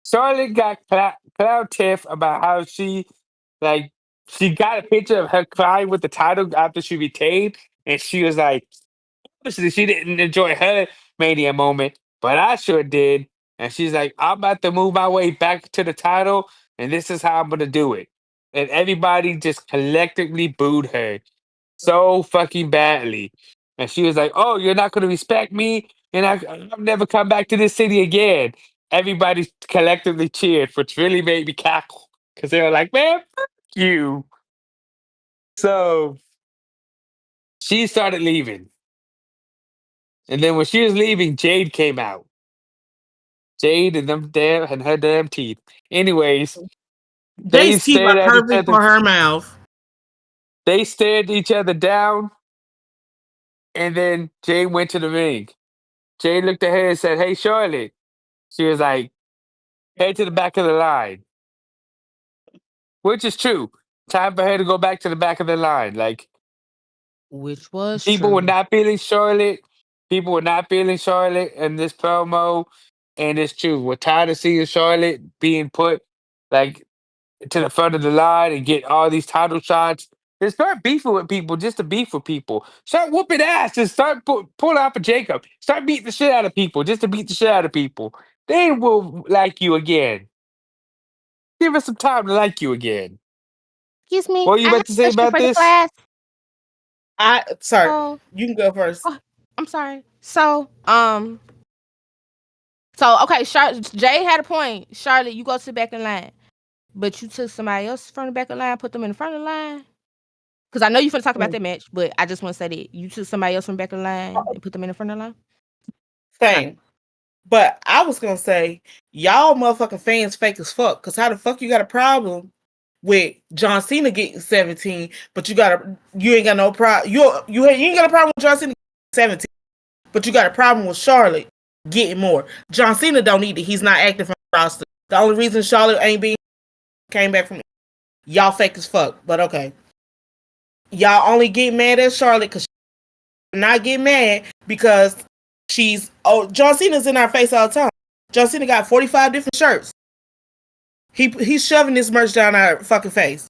S1: Charlotte got cloud tiff about how like she got a picture of her crying with the title after she retained, and she was like, obviously she didn't enjoy her Mania moment, but I sure did. And she's like, I'm about to move my way back to the title, and this is how I'm gonna do it. And everybody just collectively booed her so fucking badly. And she was like, "Oh, you're not gonna respect me, and I'll never come back to this city again." Everybody collectively cheered, which really made me cackle because they were like, "Man, fuck you." So she started leaving, and then when she was leaving, Jade came out. Jade and them damn and her damn teeth. Anyways, they
S3: Jay's teeth
S1: stared
S3: are
S1: at each
S3: perfect
S1: other.
S3: for her mouth.
S1: They stared each other down, and then Jade went to the ring. Jade looked at her and said, "Hey, Charlotte." She was like, head to the back of the line, which is true. Time for her to go back to the back of the line. Like,
S2: which was
S1: people were
S2: true.
S1: not feeling Charlotte. People were not feeling Charlotte in this promo. And it's true. We're tired of seeing Charlotte being put like to the front of the line and get all these title shots. Then start beefing with people just to beef with people. Start whooping ass and start pulling out for Jacob. Start beating the shit out of people just to beat the shit out of people. They will like you again. Give us some time to like you again.
S2: Excuse me,
S1: What were you
S2: I have
S1: about to
S2: a
S1: say
S2: question
S1: about
S2: for the
S1: this?
S2: class.
S3: Sorry.
S2: Oh,
S3: You can go first.
S2: oh, I'm sorry. So okay, Jay had a point. Charlotte, you go to the back of the line, but you took somebody else from the back of the line, put them in the front of the line. Because I know you're finna talk about that match, but I just want to say that you took somebody else from the back of the line and put them in the front of the line.
S3: Same. But I was gonna say, y'all motherfucking fans fake as fuck. Cause how the fuck you got a problem with John Cena getting 17, but you ain't got no problem. You ain't got a problem with John Cena getting 17, but you got a problem with Charlotte getting more. John Cena don't need it. He's not active on the roster. The only reason Charlotte ain't being came back from y'all fake as fuck. But okay, y'all only get mad at Charlotte because not get mad because John Cena's in our face all the time. John Cena got 45 different shirts. He's shoving this merch down our fucking face.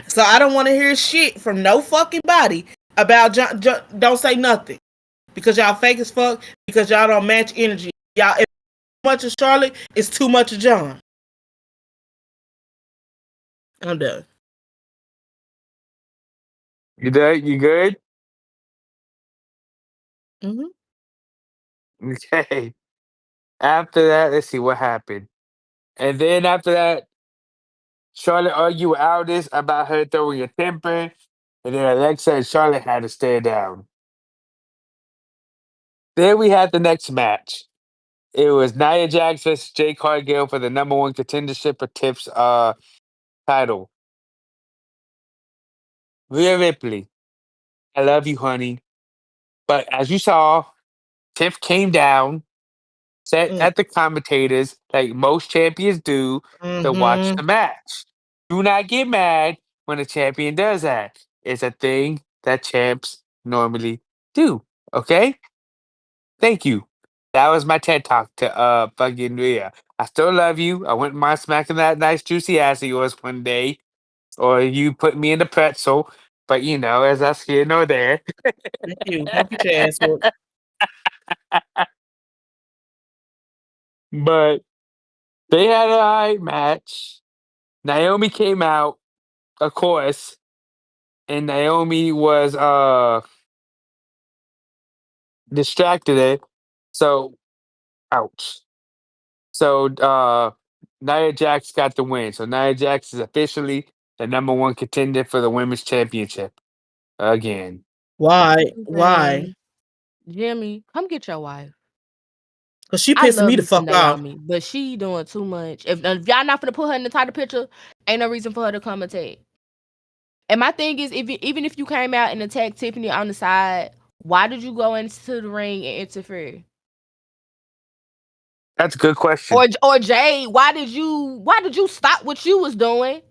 S3: So I don't want to hear shit from no fucking body about John. Don't say nothing because y'all fake as fuck because y'all don't match energy. Y'all, if too much of Charlotte, it's too much of John. I'm done.
S1: You done? You good?
S3: Mm-hmm.
S1: Okay. After that, let's see what happened. And then after that, Charlotte argued with Aldis about her throwing a temper. And then Alexa and Charlotte had to stare down. Then we had the next match. It was Nia Jax versus Jade Cargill for the number one contendership for Tiff's title. Rhea Ripley, I love you, honey. But as you saw, Tiff came down, sat at the commentators like most champions do to watch the match. Do not get mad when a champion does that. It's a thing that champs normally do. Okay? Thank you. That was my TED talk to fucking Rhea. I still love you. I wouldn't mind smacking that nice juicy ass of yours one day. Or you put me in the pretzel. But you know, as that's here nor there.
S3: Thank you. Don't get your ass whooped.
S1: But they had a high match. Naomi came out, of course, and Naomi was distracted it. So ouch. So Nia Jax got the win. So Nia Jax is officially the number one contender for the women's championship again.
S3: Why? Why?
S2: Jimmy, come get your wife.
S3: Because she
S2: I
S3: pissing
S2: love
S3: me the
S2: me some
S3: fuck off.
S2: Naomi, but she doing too much. If y'all not gonna put her in the title picture, ain't no reason for her to come attack. And my thing is, even if you came out and attacked Tiffany on the side, why did you go into the ring and interfere?
S1: That's a good question.
S2: Or Jay, why did you stop what you was doing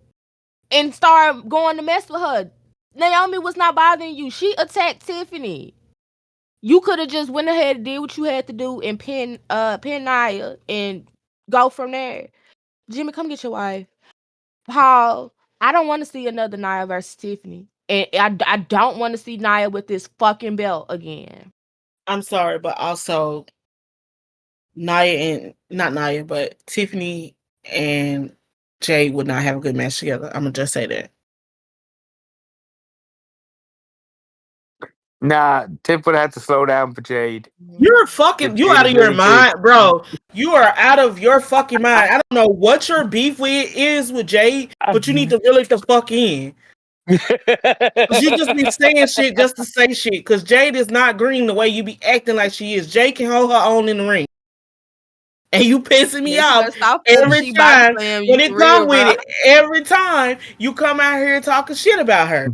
S2: and start going to mess with her? Naomi was not bothering you. She attacked Tiffany. You could have just went ahead and did what you had to do and pin Nia and go from there. Jimmy, come get your wife. Paul, I don't want to see another Nia versus Tiffany. And I don't want to see Nia with this fucking belt again.
S3: I'm sorry, but also not Nia, but Tiffany and Jay would not have a good match together. I'm gonna just say that.
S1: Nah, Tiff would have to slow down for Jade.
S3: You
S1: Jade
S3: out
S1: is
S3: of your
S1: really
S3: mind, bro. You are out of your fucking mind. I don't know what your beef is with Jade, but you need to reel it the fuck in. Cause you just be saying shit just to say shit. Cause Jade is not green the way you be acting like she is. Jade can hold her own in the ring. And you pissing me off every time when it come with it. Every time you come out here talking shit about her.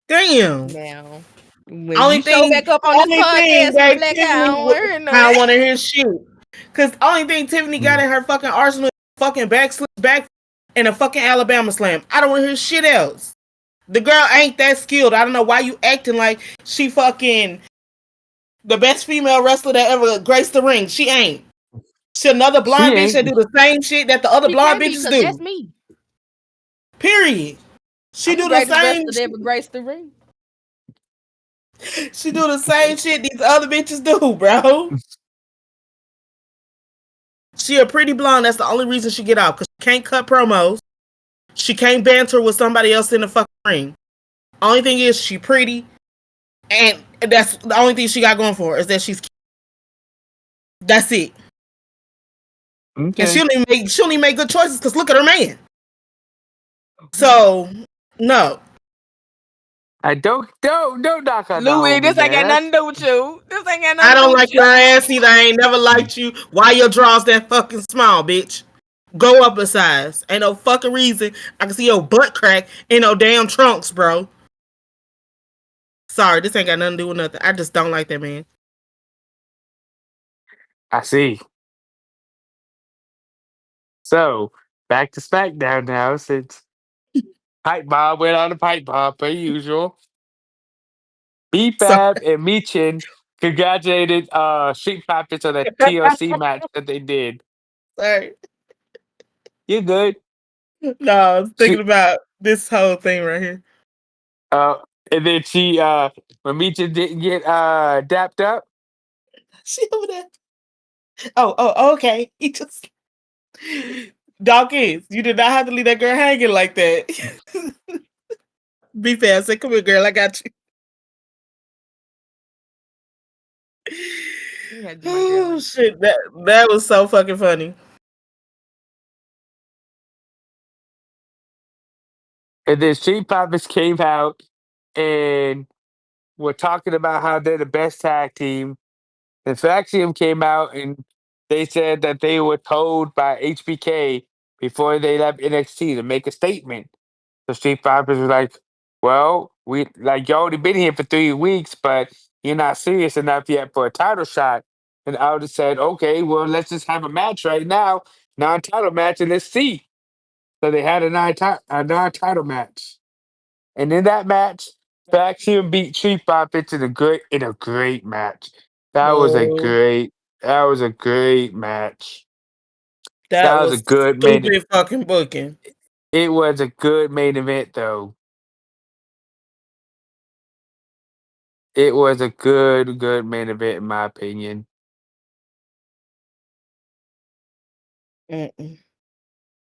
S3: Damn.
S2: Now, when you show back up on this podcast,
S3: I want to hear shit. Cause only thing Tiffany got in her fucking arsenal is fucking back and a fucking Alabama slam. I don't want to hear shit else. The girl ain't that skilled. I don't know why you acting like she fucking the best female wrestler that ever graced the ring. She ain't. She another blonde bitch that do the same shit that the other blonde bitches do.
S2: That's me.
S3: Period. She do the same
S2: shit. Ever graced the ring.
S3: She do the same shit these other bitches do, bro. She a pretty blonde. That's the only reason she get out. Because she can't cut promos. She can't banter with somebody else in the fucking ring. Only thing is she pretty. And that's the only thing she got going for her is that she's cute. That's it. Okay. And she only make good choices because look at her man. So, no.
S1: I don't knock on
S2: Louis, this ain't got nothing to do with you. This ain't got nothing
S3: I don't like your ass either. I ain't never liked you. Why your drawers that fucking small, bitch? Go up a size. Ain't no fucking reason I can see your butt crack in no damn trunks, bro. Sorry, this ain't got nothing to do with nothing. I just don't like that man.
S1: I see. So back to SmackDown now, since Pipe Bob went on a pipe bomb per usual.
S3: So
S1: B-Fab and Michin congratulated Street Profits on that TLC match that they did.
S3: sorry.
S1: You good?
S3: No, I was thinking
S1: She,
S3: about this whole thing right here.
S1: uh, and then when Michin didn't get dapped up,
S3: She over there. Oh, okay. He just Dawkins, you did not have to leave that girl hanging like that. Be fast. Say, come here, girl. I got you.
S2: You had to do my girl
S3: Oh
S2: like
S3: shit, that was so fucking funny.
S1: and then Street Profits came out and were talking about how they're the best tag team. And Faxium came out and they said that they were told by HBK before they left NXT to make a statement. The Street Fighters was like, "Well, we like you already been here for 3 weeks, but you're not serious enough yet for a title shot." And Alda said, "Okay, well, let's just have a match right now, non-title match, and let's see." So they had a non-title match, and in that match, Faction beat Street Profits in a great match. That was a
S3: No,
S1: great that was a great match.
S3: that
S1: That was a
S3: was
S1: good main.
S3: stupid fucking booking.
S1: It was a good main event, though. It was a good main event in my opinion.
S3: Mm-mm.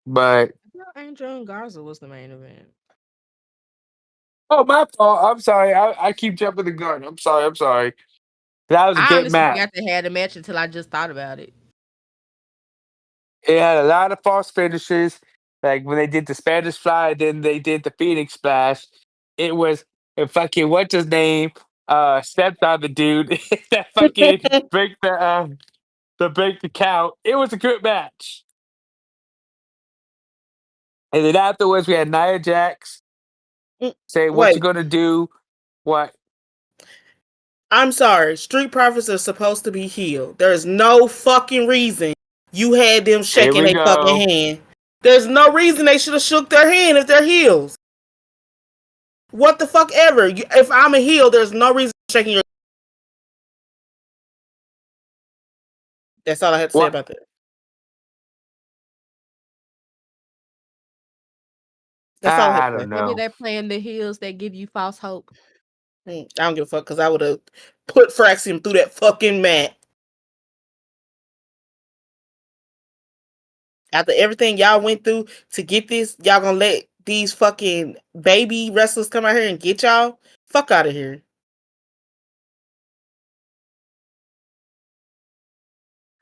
S1: But
S2: I thought Angel and Garza was the main event.
S1: oh, my fault. I'm sorry. I keep jumping the gun. I'm sorry. I'm sorry. That was a
S2: I
S1: good
S2: honestly
S1: match.
S2: forgot they had a match until I just thought about it.
S1: It had a lot of false finishes. Like when they did the Spanish Fly, then they did the Phoenix Splash. It was and fucking what's his name? Stepped on the dude that fucking break the count. It was a good match. And then afterwards, we had Nia Jax say, "What you
S3: Wait,
S1: gonna do?" What?
S3: I'm sorry. Street Profits are supposed to be healed. There is no fucking reason you had them
S1: Here
S3: shaking
S1: we
S3: their fucking
S1: go.
S3: hand. There's no reason they should have shook their hand if they're heels. What the fuck ever. If I'm a heel, there's no reason shaking your. That's all I had to say
S1: What?
S3: about that. That's all I had
S1: I
S3: to
S1: don't
S3: say.
S2: Maybe
S1: know.
S2: they're playing the heels that give you false hope.
S3: I don't give a fuck because I would have put Fraxium through that fucking mat. After everything y'all went through to get this, y'all gonna let these fucking baby wrestlers come out here and get y'all? Fuck out of here.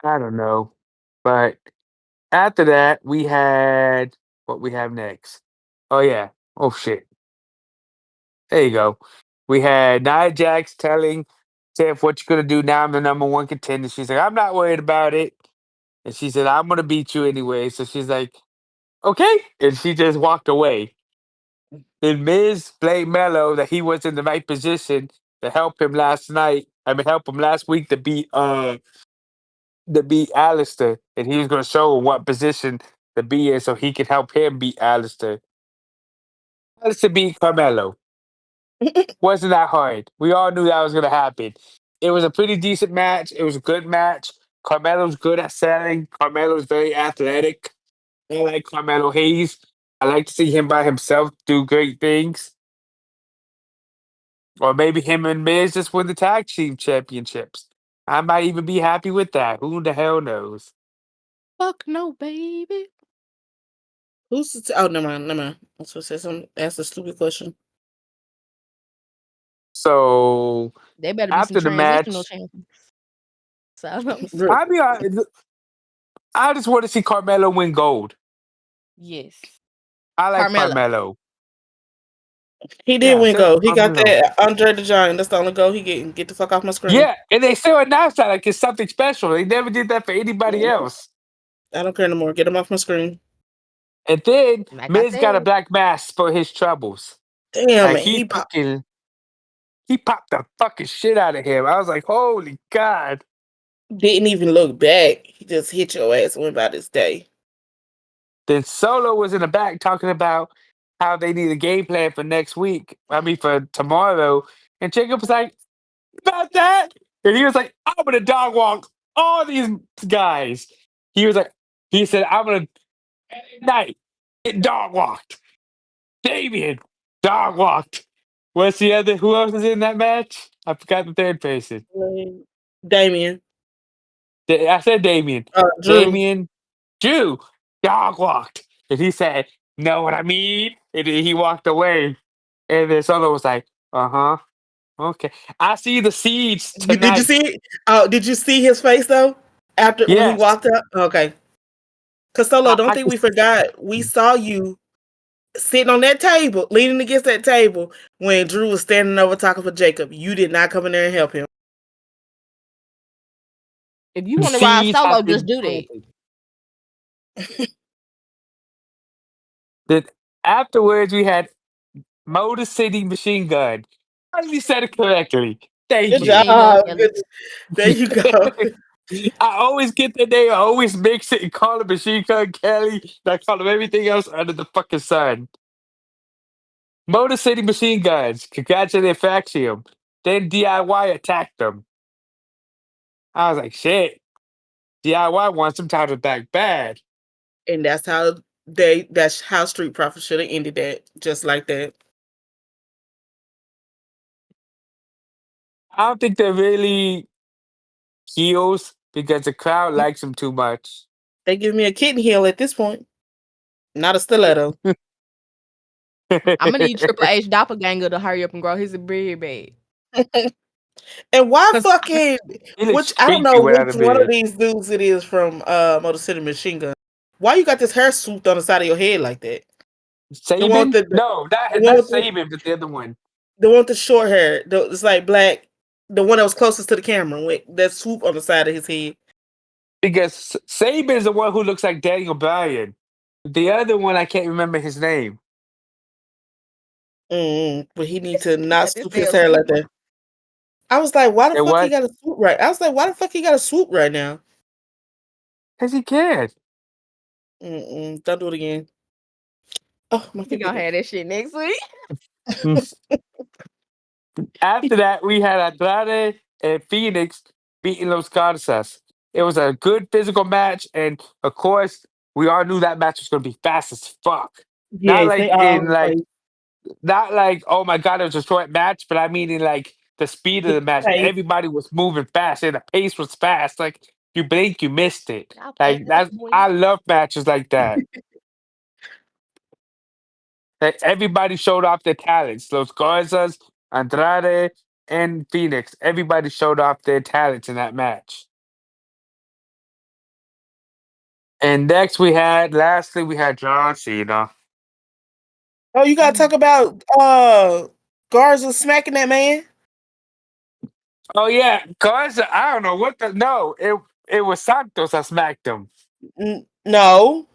S1: I don't know. But after that, we had what we have next. Oh yeah. Oh shit. There you go. We had Nia Jax telling Tiff, "What you gonna do now? I'm the number one contender." She's like, "I'm not worried about it." And she said, "I'm gonna beat you anyway." So she's like, "Okay," and she just walked away. Then Miz blamed Mello that he was in the right position to help him last night. I mean, help him last week to beat Alistair, and he was going to show him what position to be in so he could help him beat Alistair. Alistair beat Carmelo. Wasn't that hard? We all knew that was going to happen. It was a pretty decent match. It was a good match. Carmelo's good at selling. Carmelo's very athletic. I like Carmelo Hayes. I like to see him by himself do great things. Or maybe him and Miz just win the tag team championships. I might even be happy with that. Who the hell knows?
S2: Fuck no, baby.
S3: Who's the oh never mind, never mind. I was gonna say something. That's a stupid question.
S1: So
S2: They better be some
S1: after the
S2: transitional
S1: match,
S2: champions. So I'm
S3: Re-
S1: I mean, I just want to see Carmelo win gold.
S2: yes.
S1: I like
S2: Carmelo.
S1: Carmelo.
S3: He did
S1: Yeah,
S3: win
S1: just
S3: gold. He got
S1: Carmelo.
S3: that Andre the Giant. That's the only goal he get the fuck off my screen.
S1: Yeah, and they still announced that like it's something special. They never did that for anybody else.
S3: I don't care no more. Get him off my screen.
S1: And then
S2: Like I
S1: Miz got a
S2: said,
S1: black mask for his troubles.
S3: Damn,
S1: Like
S3: man. He popped.
S1: he popped the fucking shit out of him. I was like, holy God.
S3: Didn't even look back. He just hit your ass and went about his day.
S1: Then Solo was in the back talking about how they need a game plan for next week. I mean, for tomorrow. And Jacob was like, about that? And he was like, I'm gonna dog walk all these guys. He was like, he said, I'm gonna night get dog walked. Damien, dog walked. What's the other? Who else is in that match? I forgot the third person.
S3: Damien.
S1: I said Damien.
S3: Drew.
S1: Damien, Drew, dog walked. And he said, know what I mean? And then he walked away. And then Solo was like, uh-huh. Okay. I see the seeds
S3: Did you
S1: tonight.
S3: see it? Oh, did you see his face though? After when he
S1: Yes.
S3: walked up? Okay. Cause Solo, don't
S1: I
S3: think
S1: could
S3: we forgot. We saw you sitting on that table, leaning against that table when Drew was standing over talking for Jacob. You did not come in there and help him.
S2: if you
S1: the
S2: want to ride
S1: seeds
S2: solo,
S1: have
S2: just
S1: been
S2: do that.
S1: planted. Then afterwards we had Motor City Machine Gun. Finally said it correctly. Thank
S3: Good
S1: you.
S2: Machine Gun
S3: job.
S2: Kelly.
S3: Good. There you go.
S1: I always get the name. I always mix it and call him Machine Gun Kelly. And I call him everything else under the fucking sun. Motor City Machine Guns congratulated Faxium. Then DIY attacked them. I was like, shit. DIY wants some title back bad.
S3: And that's how Street Profits should have ended that. Just like that.
S1: I don't think they're really heels because the crowd likes them too much.
S3: They give me a kitten heel at this point. Not a stiletto.
S2: I'm gonna need Triple H doppelganger to hurry up and grow his beard back.
S3: And why
S2: 'Cause
S3: fucking
S1: He looks
S3: which I don't
S1: creepy
S3: know
S1: without a
S3: which one of
S1: beard.
S3: these dudes it is from Motor City Machine Gun. Why you got this hair swooped on the side of your head like that? The one with
S1: Saban? No,
S3: the one
S1: not
S3: with the,
S1: Saban, but the other one.
S3: the one with the short hair. It's like black. The one that was closest to the camera with that swoop on the side of his head.
S1: Because Saban is the one who looks like Daniel Bryan. The other one, I can't remember his name.
S3: But he need to not
S2: this
S3: swoop his
S2: damn
S3: hair like
S2: super.
S3: that. I was like, why the
S1: And
S3: fuck he
S1: what?
S3: got a swoop right? I was like, why the fuck he got a swoop right now?
S1: Because he cared.
S3: Don't do it again. Oh my
S2: We gonna
S3: computer.
S2: have that shit next week.
S1: After that, we had Andrade and Phoenix beating Los Garças. It was a good physical match, and of course, we all knew that match was going to be fast as fuck. Not
S3: Yes, they
S1: like in like,
S3: always
S1: not like oh my god, it was a short match, but I mean in like the speed of the match.
S3: pace.
S1: Everybody was moving fast, and the pace was fast. Like you blink, you missed it.
S2: Y'all
S1: Like
S2: fast,
S1: that's
S2: boy.
S1: I love matches like that. That everybody showed off their talents. Los Garzas, Andrade, and Phoenix. Everybody showed off their talents in that match. And lastly, we had John Cena.
S3: Oh, you gotta
S2: Mm.
S3: talk about Garza smacking that man.
S1: Oh yeah, Garza. I don't know what the no. It was Santos that smacked him.
S3: No,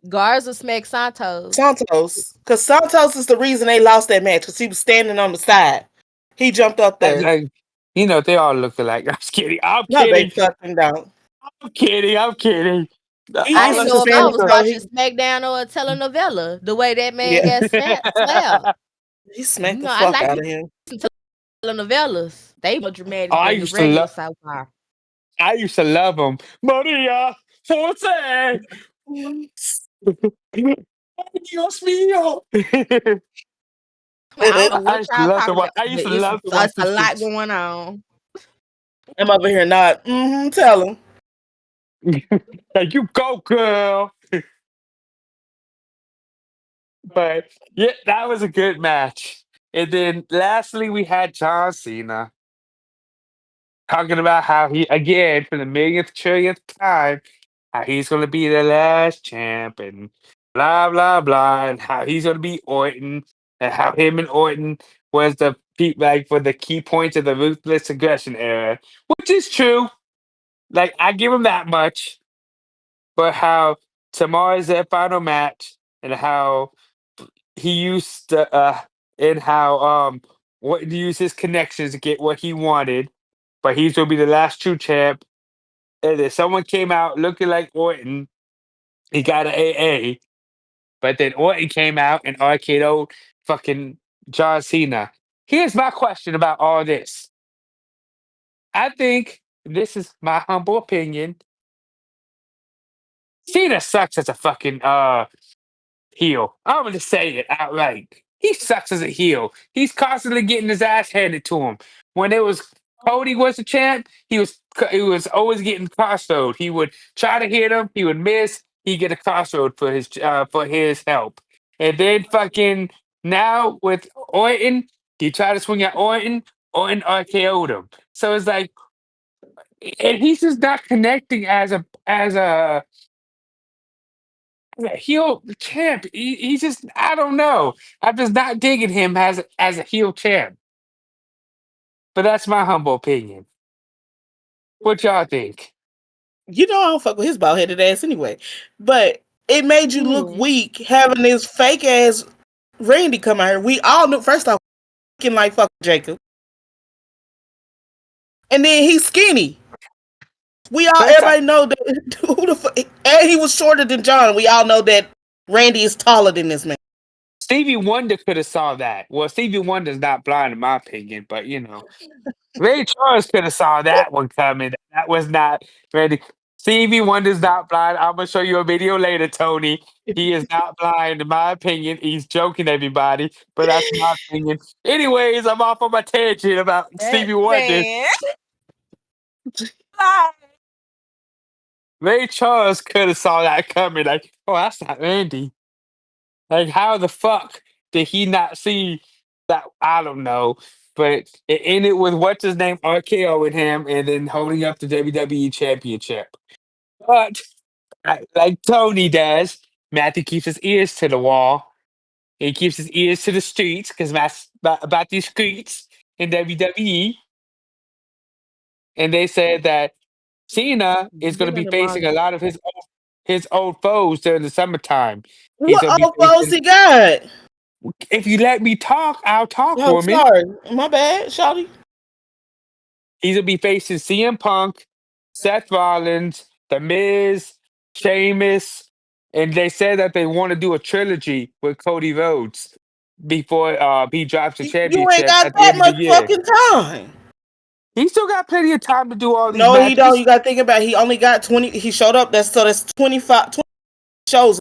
S2: Garza smack Santos.
S3: Santos, because Santos is the reason they lost that match because he was standing on the side. He jumped up there.
S1: Like, they all look alike. I'm just kidding. I'm
S3: No, they
S1: kidding.
S3: fucking don't.
S1: I'm kidding. I'm kidding.
S3: He
S2: I
S1: All
S2: didn't
S1: I
S3: used to
S2: know if
S1: said
S2: I
S3: stand
S1: was
S2: was
S3: so
S2: watching
S3: he
S2: SmackDown or a telenovela. The way that man
S3: yeah
S2: got slapped.
S3: he
S2: You
S3: smacked the
S2: know, I
S3: fuck
S2: like
S3: out of him.
S2: telenovelas. They more
S1: oh,
S2: dramatic than the regular soap opera.
S1: I used to love him. Maria Jose. Dios mío.
S2: I don't know
S1: I
S2: what
S1: used to
S2: y'all
S1: love to
S2: talking
S1: watch.
S2: about,
S1: I
S2: but
S1: used to love to watch
S2: it's a
S1: this
S2: lot
S1: shit.
S2: going on.
S3: I'm over here not. Tell him.
S1: Like you go, girl. But yeah, that was a good match. And then lastly, we had John Cena talking about how he, again, for the millionth, trillionth time, how he's going to be the last champ and blah, blah, blah, and how he's going to be Orton and how him and Orton was the like for the key points of the ruthless aggression era, which is true. Like, I give him that much. but how tomorrow's their final match, and how he used to, and how what to use his connections to get what he wanted, but he's gonna be the last true champ. And then someone came out looking like Orton. He got an AA, but then Orton came out and RKO'd fucking John Cena. Here's my question about all this. I think this is my humble opinion. Cena sucks as a fucking heel. I'm gonna say it outright. He sucks as a heel. He's constantly getting his ass handed to him. When it was Cody was the champ, he was always getting crossroad. He would try to hit him, he would miss, he get a crossroad for his help. And then fucking now with Orton, he tried to swing at Orton, Orton RKO'd him. So it's like, and he's just not connecting as a heel champ. He's just, I don't know. I'm just not digging him as a heel champ. But that's my humble opinion. What y'all think?
S3: You know I don't fuck with his bald headed ass anyway. But it made you look weak having this fake ass Randy come out here. We all knew first off looking like fucking Jacob. And then he's skinny.
S1: First off,
S3: Everybody know that who the fuck, and he was shorter than John. We all know that Randy is taller than this man.
S1: Stevie Wonder could have saw that. Well, Stevie Wonder's not blind in my opinion, but Ray Charles could have saw that one coming. That was not ready. Stevie Wonder's not blind. I'm gonna show you a video later, Tony. He is not blind, in my opinion. He's joking, everybody, but that's my opinion. Anyways, I'm off on my tangent about Stevie Wonder.
S2: Man.
S1: Ray Charles could have saw that coming. Like, oh, that's not Randy. Like, how the fuck did he not see that? I don't know. But it ended with what's his name, RKO with him, and then holding up the WWE Championship. But like Tony does, Matthew keeps his ears to the wall. He keeps his ears to the streets because that's about these streets in WWE. And they said that Cena is going to
S2: Get
S1: be
S2: under my
S1: facing a lot of his old foes during the summertime. He's
S3: What
S1: going to be
S3: old folks
S1: facing.
S3: he got?
S1: If you let me talk, I'll talk,
S3: Oh,
S1: woman.
S3: sorry. My bad, Shawty.
S1: He's gonna be facing CM Punk, Seth Rollins, The Miz, Sheamus, and they said that they want to do a trilogy with Cody Rhodes before he drops the
S3: You ain't
S1: championship
S3: got
S1: at the
S3: that
S1: end of the
S3: much
S1: year.
S3: fucking time.
S1: He still got plenty of time to do all these
S3: No, he don't.
S1: matches.
S3: You got to think about it. He only got 20. He showed up. That's 25 20 shows.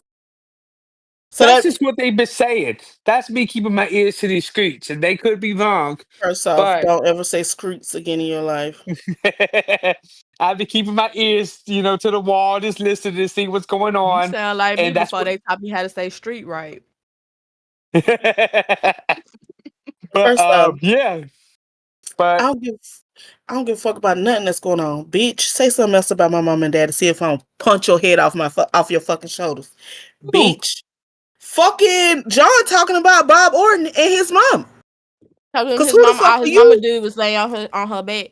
S3: So
S1: That's
S3: that,
S1: just what they've been saying. That's me keeping my ears to these streets, and they could be wrong,
S3: first off,
S1: but
S3: don't ever say screets again in your life.
S1: I've been keeping my ears, to the wall, just listening to see what's going
S2: You
S1: on,
S2: sound like me
S1: and that's
S2: before
S1: what.
S2: they taught me how to say street right.
S1: But
S3: First off,
S1: yeah,
S3: I
S1: but
S3: don't give I don't give a fuck about nothing that's going on. Bitch, say something else about my mom and dad to see if I don't punch your head off your fucking shoulders.
S1: ooh,
S3: Bitch. Fucking John talking about Bob Orton and his mom.
S2: Talking
S3: Cause
S2: his
S3: who the
S2: mama,
S3: fuck
S2: all
S3: are
S2: his mama
S3: you?
S2: did was lay on her bed.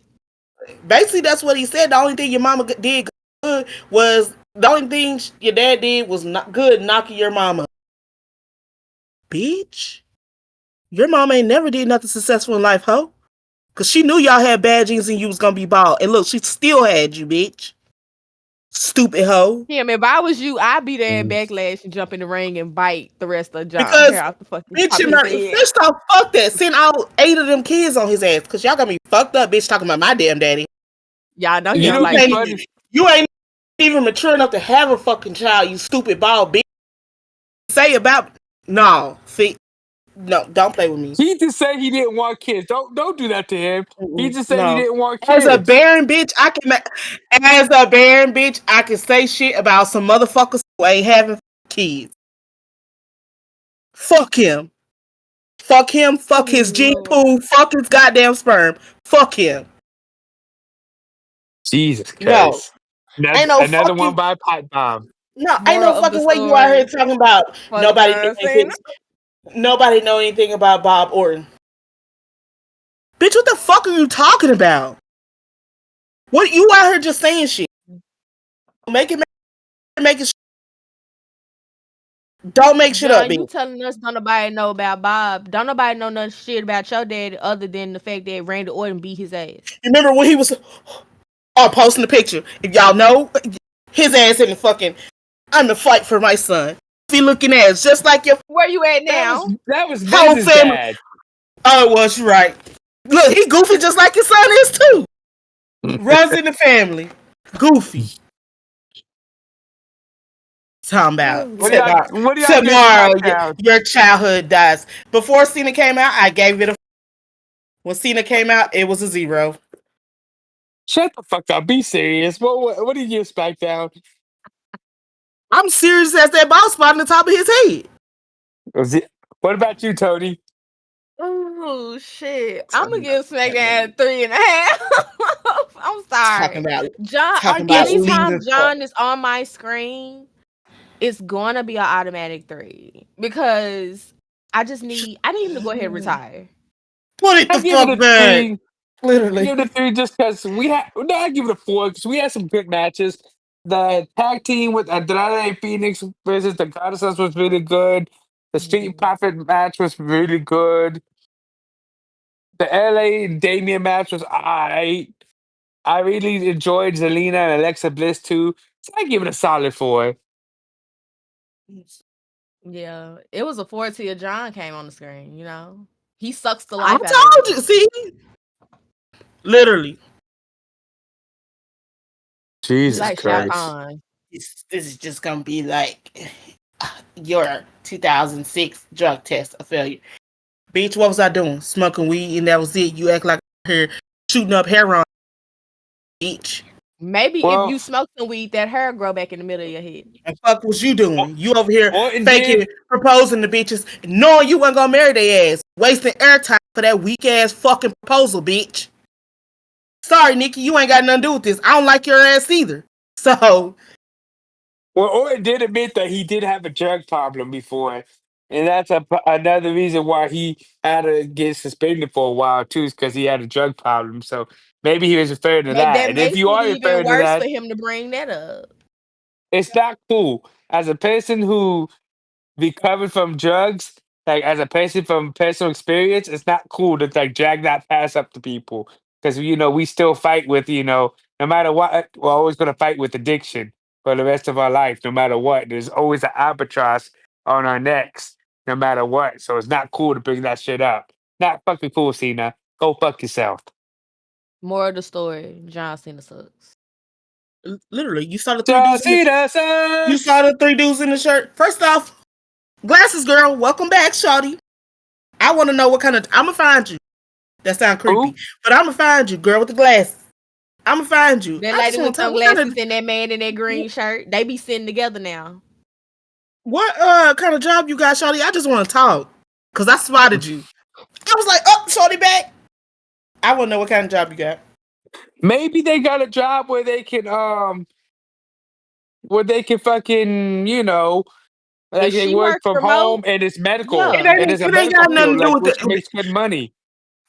S3: Basically, that's what he said. The only thing your mama did good was the only thing your dad did was not good knocking your mama. Bitch, your mama ain't never did nothing successful in life, ho. Cause she knew y'all had bad genes and you was gonna be bald. And look, she still had you, bitch. Stupid hoe.
S2: Yeah, man, if I was you, I'd be there in
S1: mm,
S2: backlash and jump in the ring and bite the rest of John
S3: Because
S2: hair off the fucking
S3: bitch,
S2: top of his head.
S3: first off, fuck that. Send all 8 of them kids on his ass. Cause y'all got me fucked up, bitch, talking about my damn daddy.
S2: Y'all know he
S1: you
S2: don't
S1: know what'd
S2: like
S1: be
S3: You
S2: me.
S3: ain't,
S1: funny?
S3: you ain't even mature enough to have a fucking child, you stupid bald bitch. Say about no, see, no, don't play with me.
S1: He just said he didn't want kids. Don't do that to him. He just said he
S3: No.
S1: didn't want
S3: As a
S1: kids.
S3: barren bitch, I can say shit about some motherfuckers who ain't having kids. Fuck him. Fuck him. Fuck his
S2: Oh,
S3: gene
S2: Lord.
S3: pool. Fuck his goddamn sperm. Fuck him.
S1: Jesus
S3: No.
S1: Christ! Another,
S3: Ain't no
S1: another one
S3: fucking
S1: by pipe bomb.
S3: no, ain't no
S2: Moral of the
S3: fucking way you out here
S2: story.
S3: talking about
S2: Fuck John Cena.
S3: nobody know anything about Bob Orton. Bitch, what the fuck are you talking about? What you out here just saying shit? Make it Making don't make shit up,
S2: John, you
S3: bitch.
S2: telling us don't nobody know about Bob. Don't nobody know nothing shit about your daddy other than the fact that Randy Orton beat his ass.
S3: Remember when he was posting the picture? If y'all know, his ass in the fucking. I'm the fight for my son. He looking ass just like your
S2: Where you at
S1: That was
S2: now?
S1: that was
S3: whole
S1: Miz's
S3: family.
S1: dad.
S3: Oh, it was right. Look, he goofy just like his son is too. Runs in the family. Goofy. Talking about
S1: What do y'all what do y'all give
S3: tomorrow
S1: SmackDown?
S3: your childhood dies. Before Cena came out, I gave it a. When Cena came out, it was a 0.
S1: Shut the fuck up. Be serious. What do you give SmackDown?
S3: I'm serious as that ball spot on the top of his head.
S1: Was it, what about you, Tony?
S2: Oh shit! I'm gonna give SmackDown 3.5. I'm sorry,
S3: Talking about
S2: John.
S3: talking about
S2: Anytime
S3: leaving.
S2: John is on my screen, it's gonna be an automatic 3 because I need him to go ahead and retire.
S3: Put it
S1: I
S3: the
S1: give it
S3: fuck
S1: a
S3: back.
S1: 3. I
S3: Literally.
S1: give it a 3 just because we had. No, I give it a 4 because we had some good matches. The tag team with Andrade Phoenix versus the Goddesses was really good. The Street
S2: Mhm.
S1: Profit match was really good. The LA Damien match was alright. I really enjoyed Zelina and Alexa Bliss too. So I give it a solid 4.
S2: Yeah, it was a 4 till John came on the screen. He sucks the
S3: I
S2: life out of
S3: told you.
S2: everything.
S3: See, literally.
S2: He
S1: Jesus
S2: like Shao
S1: Christ.
S2: Kahn.
S3: This is just gonna be like your 2006 drug test a failure. Bitch, what was I doing? Smoking weed and that was it. You act like here shooting up heroin, bitch.
S2: Maybe if you
S1: Well,
S2: smoke some weed, that hair grow back in the middle of your head.
S3: And fuck was you doing? You over here
S1: Orton
S3: faking
S1: did.
S3: proposing to bitches, knowing you weren't gonna marry their ass, wasting airtime for that weak ass fucking proposal, bitch. Sorry, Nikki, you ain't got nothing to do with this. I don't like your ass either. So
S1: Well, Orton did admit that he did have a drug problem before, and that's another reason why he had to get suspended for a while too, is because he had a drug problem. So maybe he was referring to that.
S2: That
S1: And if
S2: makes
S1: you
S2: it
S1: are
S2: even
S1: referring to
S2: worse
S1: that,
S2: for him to bring that up.
S1: it's not cool. As a person who recovered from drugs, like as a person from personal experience, it's not cool to like drag that past up to people because we still fight with no matter what, we're always gonna fight with addiction for the rest of our life, no matter what. There's always an albatross on our necks, no matter what. So it's not cool to bring that shit up. Not fucking cool, Cena. Go fuck yourself.
S2: More of the story, John Cena sucks.
S3: literally, you saw the three
S1: John
S3: dudes in the
S1: Cena
S3: you saw
S1: sucks.
S3: the 3 dudes in the shirt. First off, glasses girl, welcome back, shawty. I want to know what kind of I'ma find you. That sound creepy,
S1: Who?
S3: but I'ma find you, girl with the glasses. I'ma find you.
S2: That
S3: I
S2: lady
S3: just
S2: with
S3: want to
S2: them
S3: talk. What kind
S2: glasses
S3: of
S2: and that man in that green shirt, they be sitting together now.
S3: kind of job you got, shawty? I just want to talk because I spotted you. I was like, oh, shawty back. I want to know what kind of job you got.
S1: Maybe they got a job where they can fucking, like
S2: If
S1: they
S2: she
S1: work
S2: works
S1: from home
S2: remote,
S1: and it's medical
S3: It
S2: yeah.
S1: and
S3: ain't.
S1: it's a
S3: It ain't
S1: medical
S3: got nothing
S1: field,
S3: to do
S1: like
S3: with
S1: which
S3: the.
S1: makes good money.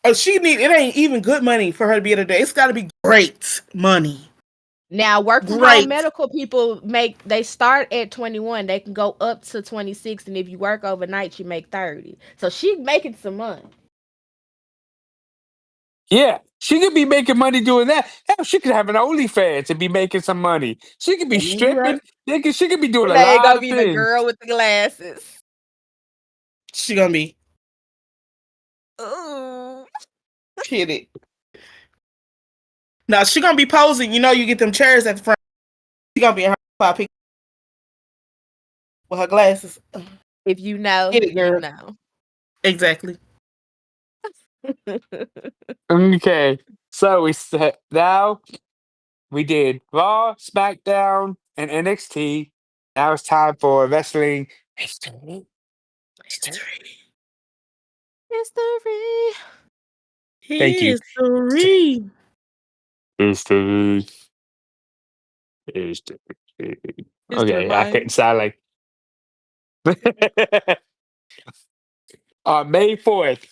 S3: It ain't even good money for her to be able to do. It's got to be great money.
S2: Now work from home
S3: Great.
S2: medical people they start at 21. They can go up to 26, and if you work overnight, you make 30. So she making some money.
S1: Yeah, she could be making money doing that. Hell, she could have an OnlyFans and be making some money. She could be
S3: You right.
S1: stripping. She could be doing a
S2: They ain't
S1: lot
S2: gonna
S1: of
S2: be the
S1: things.
S2: girl with the glasses.
S3: She gonna be
S2: Ooh.
S3: hit it. Now she gonna be posing. You know, you get them chairs at the front. She gonna be in her pop pic with her glasses.
S2: If you know,
S3: Hit it,
S2: you
S3: girl.
S2: know.
S3: Exactly.
S1: Okay, so we said now we did Raw, SmackDown, and NXT. Now it's time for wrestling history.
S3: History.
S2: History.
S1: Thank you.
S3: History.
S1: History. History.
S3: History,
S1: Okay, I
S3: man.
S1: couldn't sound like. On May 4th,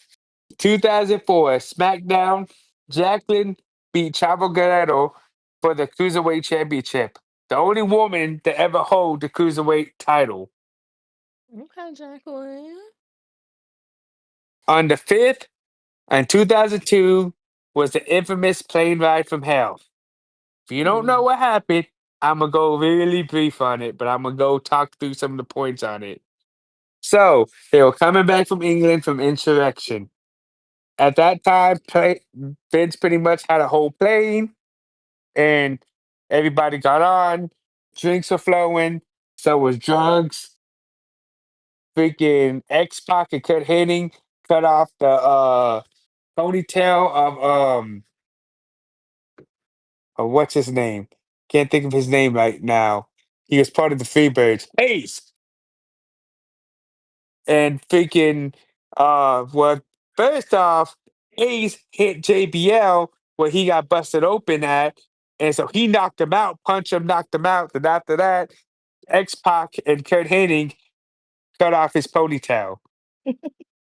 S1: 2004, SmackDown, Jacqueline beat Chavo Guerrero for the Cruiserweight Championship. The only woman to ever hold the cruiserweight title.
S2: Okay, Jacqueline.
S1: On the 5th, in 2002, was the infamous plane ride from hell. If you don't know what happened, I'm going to go really brief on it, but I'm going to go talk through some of the points on it. So, they were coming back from England from insurrection. At that time, Vince pretty much had a whole plane, and everybody got on. Drinks were flowing, so was drugs. Freaking X Pac and Kurt Hennig cut off the ponytail of what's his name? Can't think of his name right now. He was part of the Freebirds. Ace and freaking well, first off, Ace hit JBL where he got busted open at, and so he knocked him out, punched him, knocked him out. And after that, X Pac and Kurt Hennig cut off his ponytail.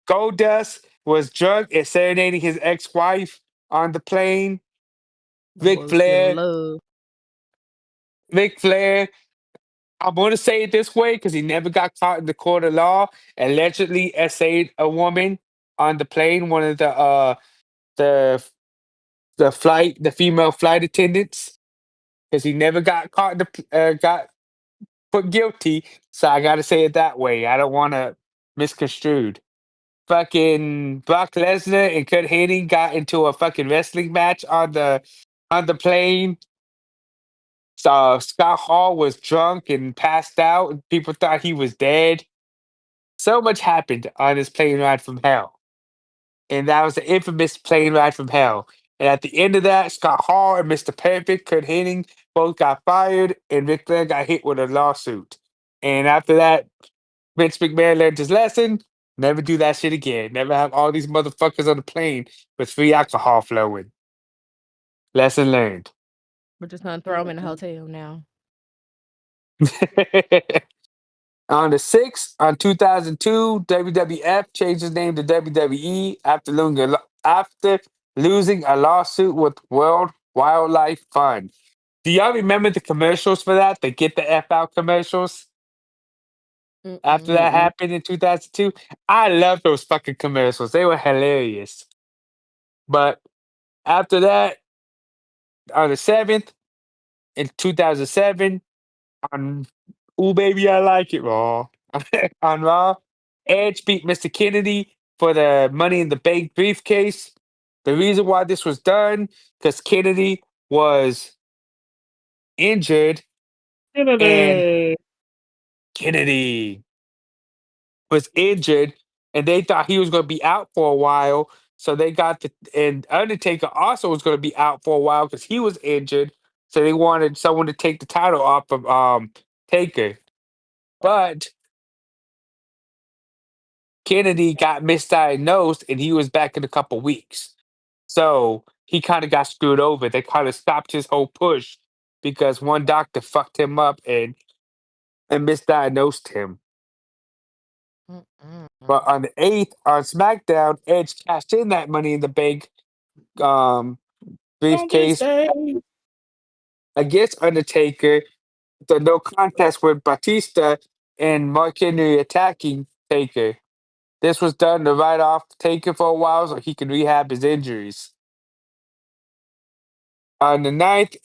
S1: Goldust was drunk and serenading his ex-wife on the plane.
S2: That
S1: Ric
S2: boy was still in
S1: Flair,
S2: love.
S1: Ric Flair. I'm going to say it this way because he never got caught in the court of law. Allegedly essayed a woman on the plane. One of the the female flight attendants, because he never got caught in got put guilty. So I got to say it that way. I don't want to misconstrued. Fucking Brock Lesnar and Kurt Hennig got into a fucking wrestling match on the plane. So Scott Hall was drunk and passed out, and people thought he was dead. So much happened on this plane ride from hell, and that was the infamous plane ride from hell. And at the end of that, Scott Hall and Mr. Perfect, Kurt Hennig, both got fired, and Ric Flair got hit with a lawsuit. And after that, Vince McMahon learned his lesson. Never do that shit again. Never have all these motherfuckers on the plane with free alcohol flowing. Lesson learned.
S2: We're just gonna throw him in a hotel now.
S1: On the 6th, on 2002, WWF changed its name to WWE after losing a lawsuit with World Wildlife Fund. Do y'all remember the commercials for that? The Get the F Out commercials? After that
S2: Mm-mm.
S1: happened in 2002, I love those fucking commercials. They were hilarious. But after that, on the 7th, in 2007, on Ooh Baby I Like It Raw, on Raw, Edge beat Mr. Kennedy for the Money in the Bank briefcase. The reason why this was done, because Kennedy was injured, and Kennedy was injured, and they thought he was going to be out for a while. So they got and Undertaker also was going to be out for a while because he was injured. So they wanted someone to take the title off of Taker. But Kennedy got misdiagnosed and he was back in a couple weeks. So he kind of got screwed over. They kind of stopped his whole push because one doctor fucked him up and misdiagnosed him. But on the 8th, on SmackDown, Edge cashed in that Money in the Bank um,
S3: On this
S1: briefcase
S3: day.
S1: against Undertaker. The no contest with Batista and Mark Henry attacking Taker. This was done to write off Taker for a while so he can rehab his injuries. On the 9th,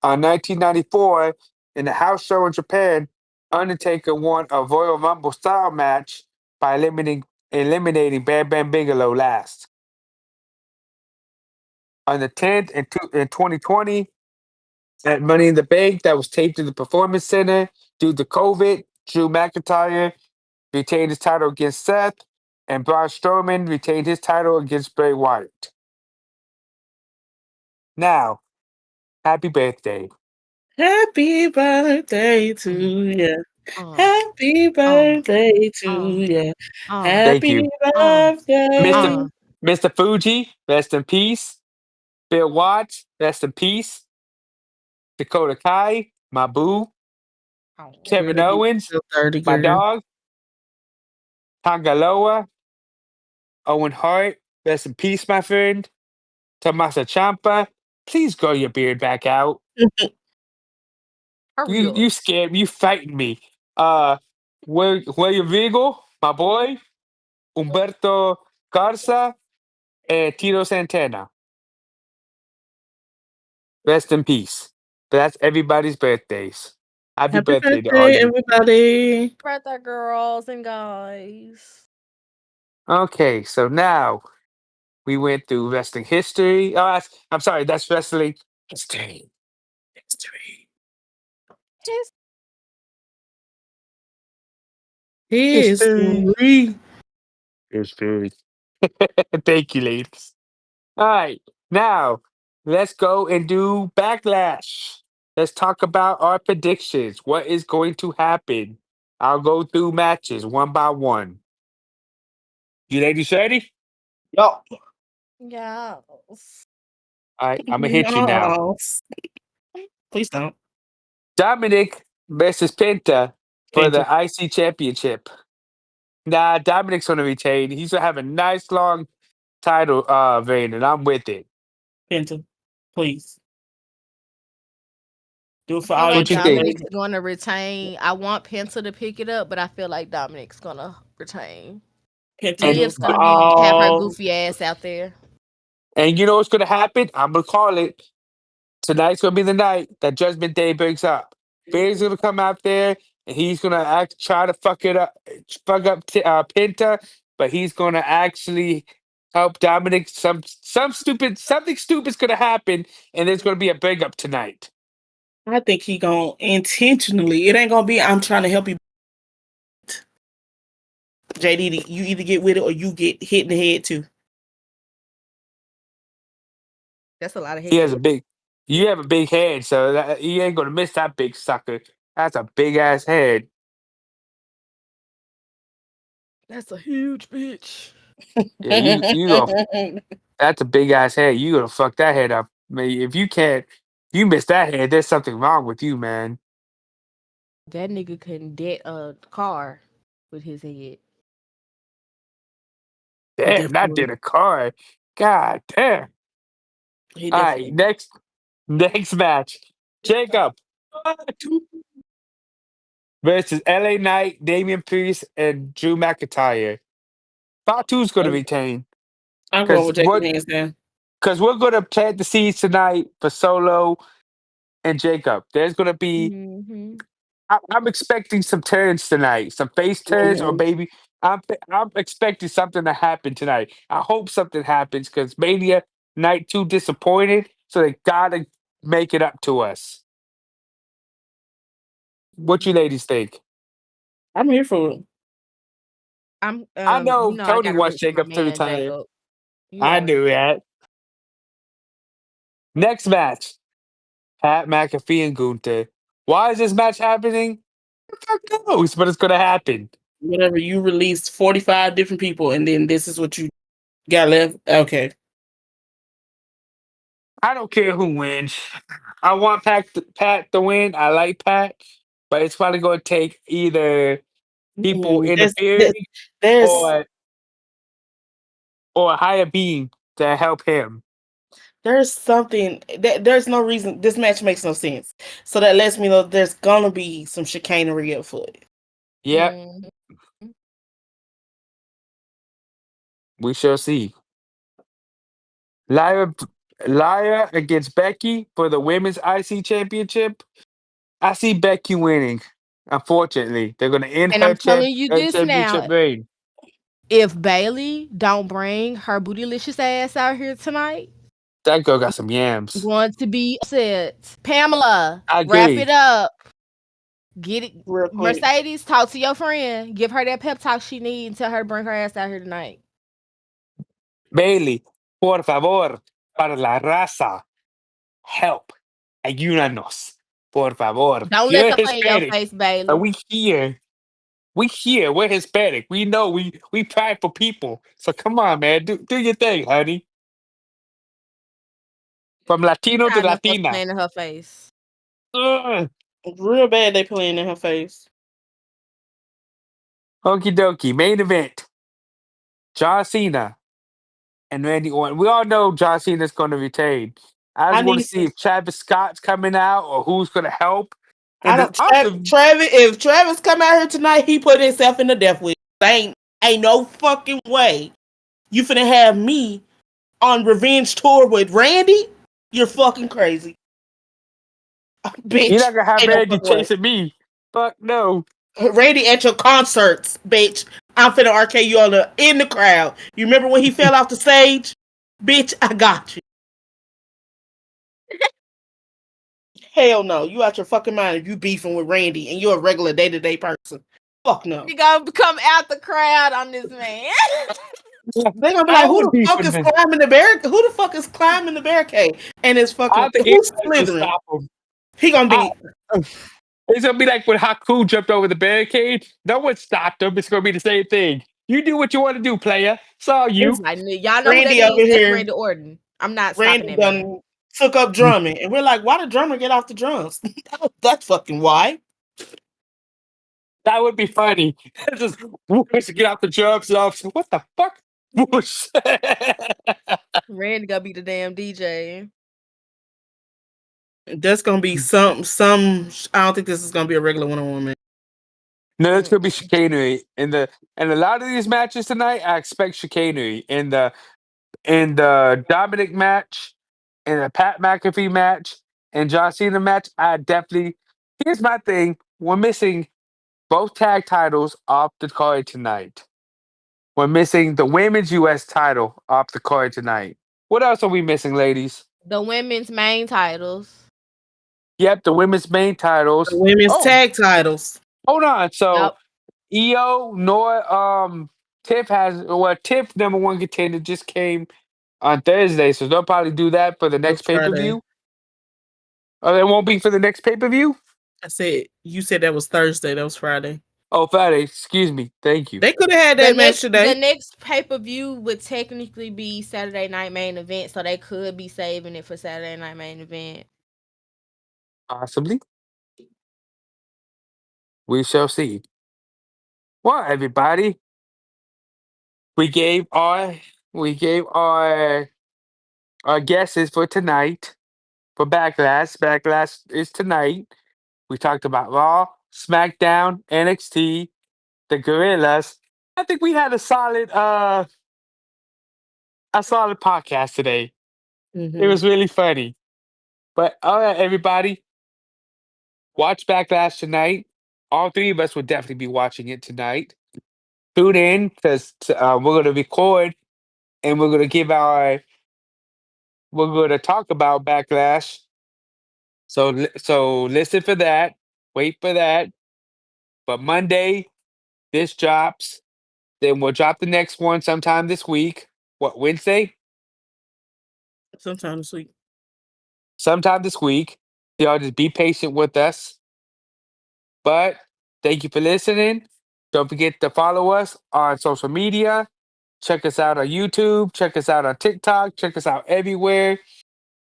S1: on 1994, in the house show in Japan, Undertaker won a Royal Rumble style match by eliminating Bam Bam Bigelow last. On the 10th, in 2020, at Money in the Bank that was taped in the Performance Center due to COVID, Drew McIntyre retained his title against Seth, and Braun Strowman retained his title against Bray Wyatt. Now, happy birthday.
S3: Happy birthday to you. Happy birthday to you.
S1: Thank
S3: Happy
S1: you.
S3: birthday.
S1: Mr. Mr. Fuji, rest in peace. Bill Watts, rest in peace. Dakota Kai, my boo.
S3: Girl,
S1: Kevin
S3: that beat
S1: Owens,
S3: so 30,
S1: my
S3: girl.
S1: dog. Tangaloa, Owen Hart, rest in peace, my friend. Tommaso Ciampa, please grow your beard back out.
S2: Hurry
S1: You
S2: up.
S1: scared me. You fighting me. William Regal, my boy, Humberto Garza, and Tito Santana. Rest in peace. But that's everybody's birthdays. Happy
S3: Happy
S1: birthday to all
S3: birthday,
S1: you.
S3: everybody.
S2: Birthday girls and guys.
S1: Okay, so now we went through wrestling history. Oh, I'm sorry, that's wrestling history. History.
S2: His
S1: History.
S3: History.
S1: History. Thank you, ladies. All right, now let's go and do backlash. Let's talk about our predictions. What is going to happen? I'll go through matches one by one. You ladies ready?
S3: Yup.
S2: yes.
S1: All right, I'm gonna hit you now.
S3: No. Please don't.
S1: Dominic versus Penta for
S3: Penta.
S1: the IC Championship. Nah, Dominic's gonna retain. He's gonna have a nice long title reign, and I'm with it.
S3: Penta. Please. Do it
S2: I
S3: for
S2: feel
S3: all your
S2: like
S1: What you
S3: triple
S1: think?
S2: Dominic's
S3: H.
S2: gonna retain. I want Penta to pick it up, but I feel like Dominic's gonna retain.
S3: Penta do it
S2: Liv's
S3: for
S2: gonna be have her
S3: all.
S2: goofy ass out there.
S1: And you know what's gonna happen? I'm gonna call it. Tonight's gonna be the night that Judgment Day breaks up. Bear's gonna come out there and he's gonna try to fuck up Penta, but he's gonna actually help Dominic. Something stupid's gonna happen, and there's gonna be a breakup tonight.
S3: I think he gonna intentionally. It ain't gonna be. I'm trying to help you, JD. You either get with it or you get hit in the head too.
S2: That's a lot of
S1: He has a
S2: head.
S1: big. You have a big head, so you ain't gonna miss that big sucker. That's a big ass head.
S2: That's a huge bitch.
S1: Yeah, you go. That's a big ass head. You gonna fuck that head up. I mean, if you can't, you miss that head. There's something wrong with you, man.
S2: That nigga couldn't dent a car with his head.
S3: He
S1: Damn, that
S3: definitely.
S1: did a car. God damn.
S3: He
S1: All right,
S3: definitely.
S1: next match. Jacob versus LA Knight, Damian Priest, and Drew McIntyre. Fatu's gonna retain
S3: I'm going
S1: because
S3: with Jacob hands down.
S1: we're gonna plant the seeds tonight for Solo and Jacob. There's gonna be
S2: Mm-hmm.
S1: I'm expecting some turns tonight, some face turns, or
S3: Mhm.
S1: maybe I'm expecting something to happen tonight. I hope something happens because Mania Night 2 disappointed, so they gotta make it up to us. What you ladies think?
S3: I'm here for it.
S2: I'm
S1: I know
S2: I
S1: Tony
S2: gotta
S1: wants
S2: root for my
S1: Jacob to
S2: man
S1: retire.
S2: Jacob. You
S1: I
S2: already
S1: knew that. Next match, Pat McAfee and Gunther. Why is this match happening? Who the fuck knows? But it's gonna happen.
S3: Whatever you released 45 different people, and then this is what you got left. Okay.
S1: I don't care who wins. I want Pat to win. I like Pat, but it's probably going to take either people
S3: Mm,
S1: interfering
S3: there's
S1: or a higher being to help him.
S3: there's something that there's no reason this match makes no sense. So that lets me know there's gonna be some chicanery afoot.
S1: Yep,
S2: Mhm.
S1: we shall see. Lyra, Lyra against Becky for the women's IC championship. I see Becky winning. Unfortunately, they're going to end
S2: And
S1: her
S2: I'm telling you this
S1: championship
S2: now.
S1: reign.
S2: If Bailey don't bring her bootylicious ass out here tonight,
S1: That girl got some yams.
S2: going to be upset. Pamela,
S1: I
S2: wrap it
S1: agree.
S2: up. Get it.
S3: Real quick.
S2: Mercedes, talk to your friend. Give her that pep talk she needs and tell her to bring her ass out here tonight.
S1: Bailey, por favor, para la raza. Help. Ayúdanos. Por favor.
S2: Don't let
S1: You're
S2: them play in your
S1: Hispanic,
S2: face,
S1: but
S2: Bailey.
S1: we here. We here. We're Hispanic. We know we prideful people. So come on, man. Do your thing, honey. From
S2: I'm
S1: Latino to
S2: tired of us
S1: Latina.
S2: playing in her face.
S1: Ugh.
S3: Real bad they playing in her face.
S1: Okie dokie. Main event. John Cena and Randy Orton. We all know John Cena's going to retain. I
S3: I
S1: just want to
S3: need
S1: see
S3: some
S1: if Travis Scott's coming out or who's going to help.
S3: I
S1: And then
S3: don't.
S1: awesome.
S3: Travis, if Travis come out here tonight, he put himself in the death wish. Ain't no fucking way you finna have me on revenge tour with Randy. You're fucking crazy,
S1: You're
S3: bitch.
S1: not gonna have
S3: Ain't no
S1: Randy
S3: fucking way.
S1: chasing me. Fuck no.
S3: Randy at your concerts, bitch. I'm finna arcade you in the crowd. You remember when he fell off the stage? Bitch, I got you. Hell no. You out your fucking mind if you beefing with Randy and you're a regular day-to-day person. Fuck no.
S2: You gotta come out the crowd on this man.
S3: They're gonna be
S1: I
S3: like, who
S1: would
S3: the
S1: be
S3: fuck
S1: for
S3: is
S1: him.
S3: climbing the barricade? Who the fuck is climbing the barricade? And it's
S1: I
S3: fucking
S1: don't think
S3: who's
S1: anybody can
S3: slithering?
S1: stop him.
S3: He gonna
S1: I,
S3: be
S1: it's gonna be like when Haku jumped over the barricade. No one stopped him. It's gonna be the same thing. You do what you want to do, player. It's all
S2: It's
S1: you.
S2: like, y'all know who that
S3: Randy over
S2: is? That's
S3: here.
S2: Randy Orton. I'm not stopping
S3: Randy
S2: that man.
S3: done took up drumming, and we're like, why the drummer get off the drums? That's fucking why.
S1: That would be funny. Just whoosh, get out the jumps off. What the fuck? Whoosh.
S2: Randy gotta be the damn DJ.
S3: That's gonna be some. I don't think this is gonna be a regular one-on-one match.
S1: No, it's gonna be chicanery in a lot of these matches tonight. I expect chicanery in the Dominic match, in the Pat McAfee match, and John Cena match. I definitely. Here's my thing: we're missing both tag titles off the card tonight. We're missing the women's U.S. title off the card tonight. What else are we missing, ladies?
S2: The women's main titles.
S1: Yep, the women's main titles.
S3: The women's
S1: Oh,
S3: tag titles.
S1: hold on. So
S2: Yep.
S1: EO nor Tiff Tiff number one contender just came on Thursday, so they'll probably do that for the
S3: That was
S1: next pay per
S3: Friday.
S1: view. Oh, it won't be for the next pay per view.
S3: You said that was Thursday. That was Friday.
S1: Oh, Friday. Excuse me. Thank you.
S3: They could have had
S2: The
S3: that match
S2: next,
S3: today.
S2: the next pay per view would technically be Saturday night main event, so they could be saving it for Saturday night main event.
S1: Possibly. We shall see. Well, everybody, we gave our we gave our guesses for tonight for Backlash. Backlash is tonight. We talked about Raw, SmackDown, NXT, the Gorillas. I think we had a solid podcast today. It
S3: Mm-hmm.
S1: was really funny. But all right, everybody, watch Backlash tonight. All three of us will definitely be watching it tonight. Tune in because we're going to record and we're going to talk about Backlash. So listen for that. Wait for that. But Monday, this drops. Then we'll drop the next one sometime this week. What, Wednesday?
S3: Sometime this week.
S1: Sometime this week. Y'all just be patient with us. But thank you for listening. Don't forget to follow us on social media. Check us out on YouTube. Check us out on TikTok. Check us out everywhere.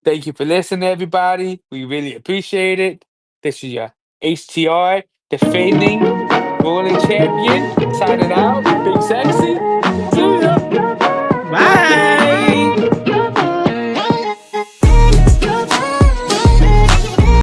S1: Thank you for listening, everybody. We really appreciate it. This is your HTR defending ruling champion. Signing out. Big Sexy. See ya.
S3: Bye.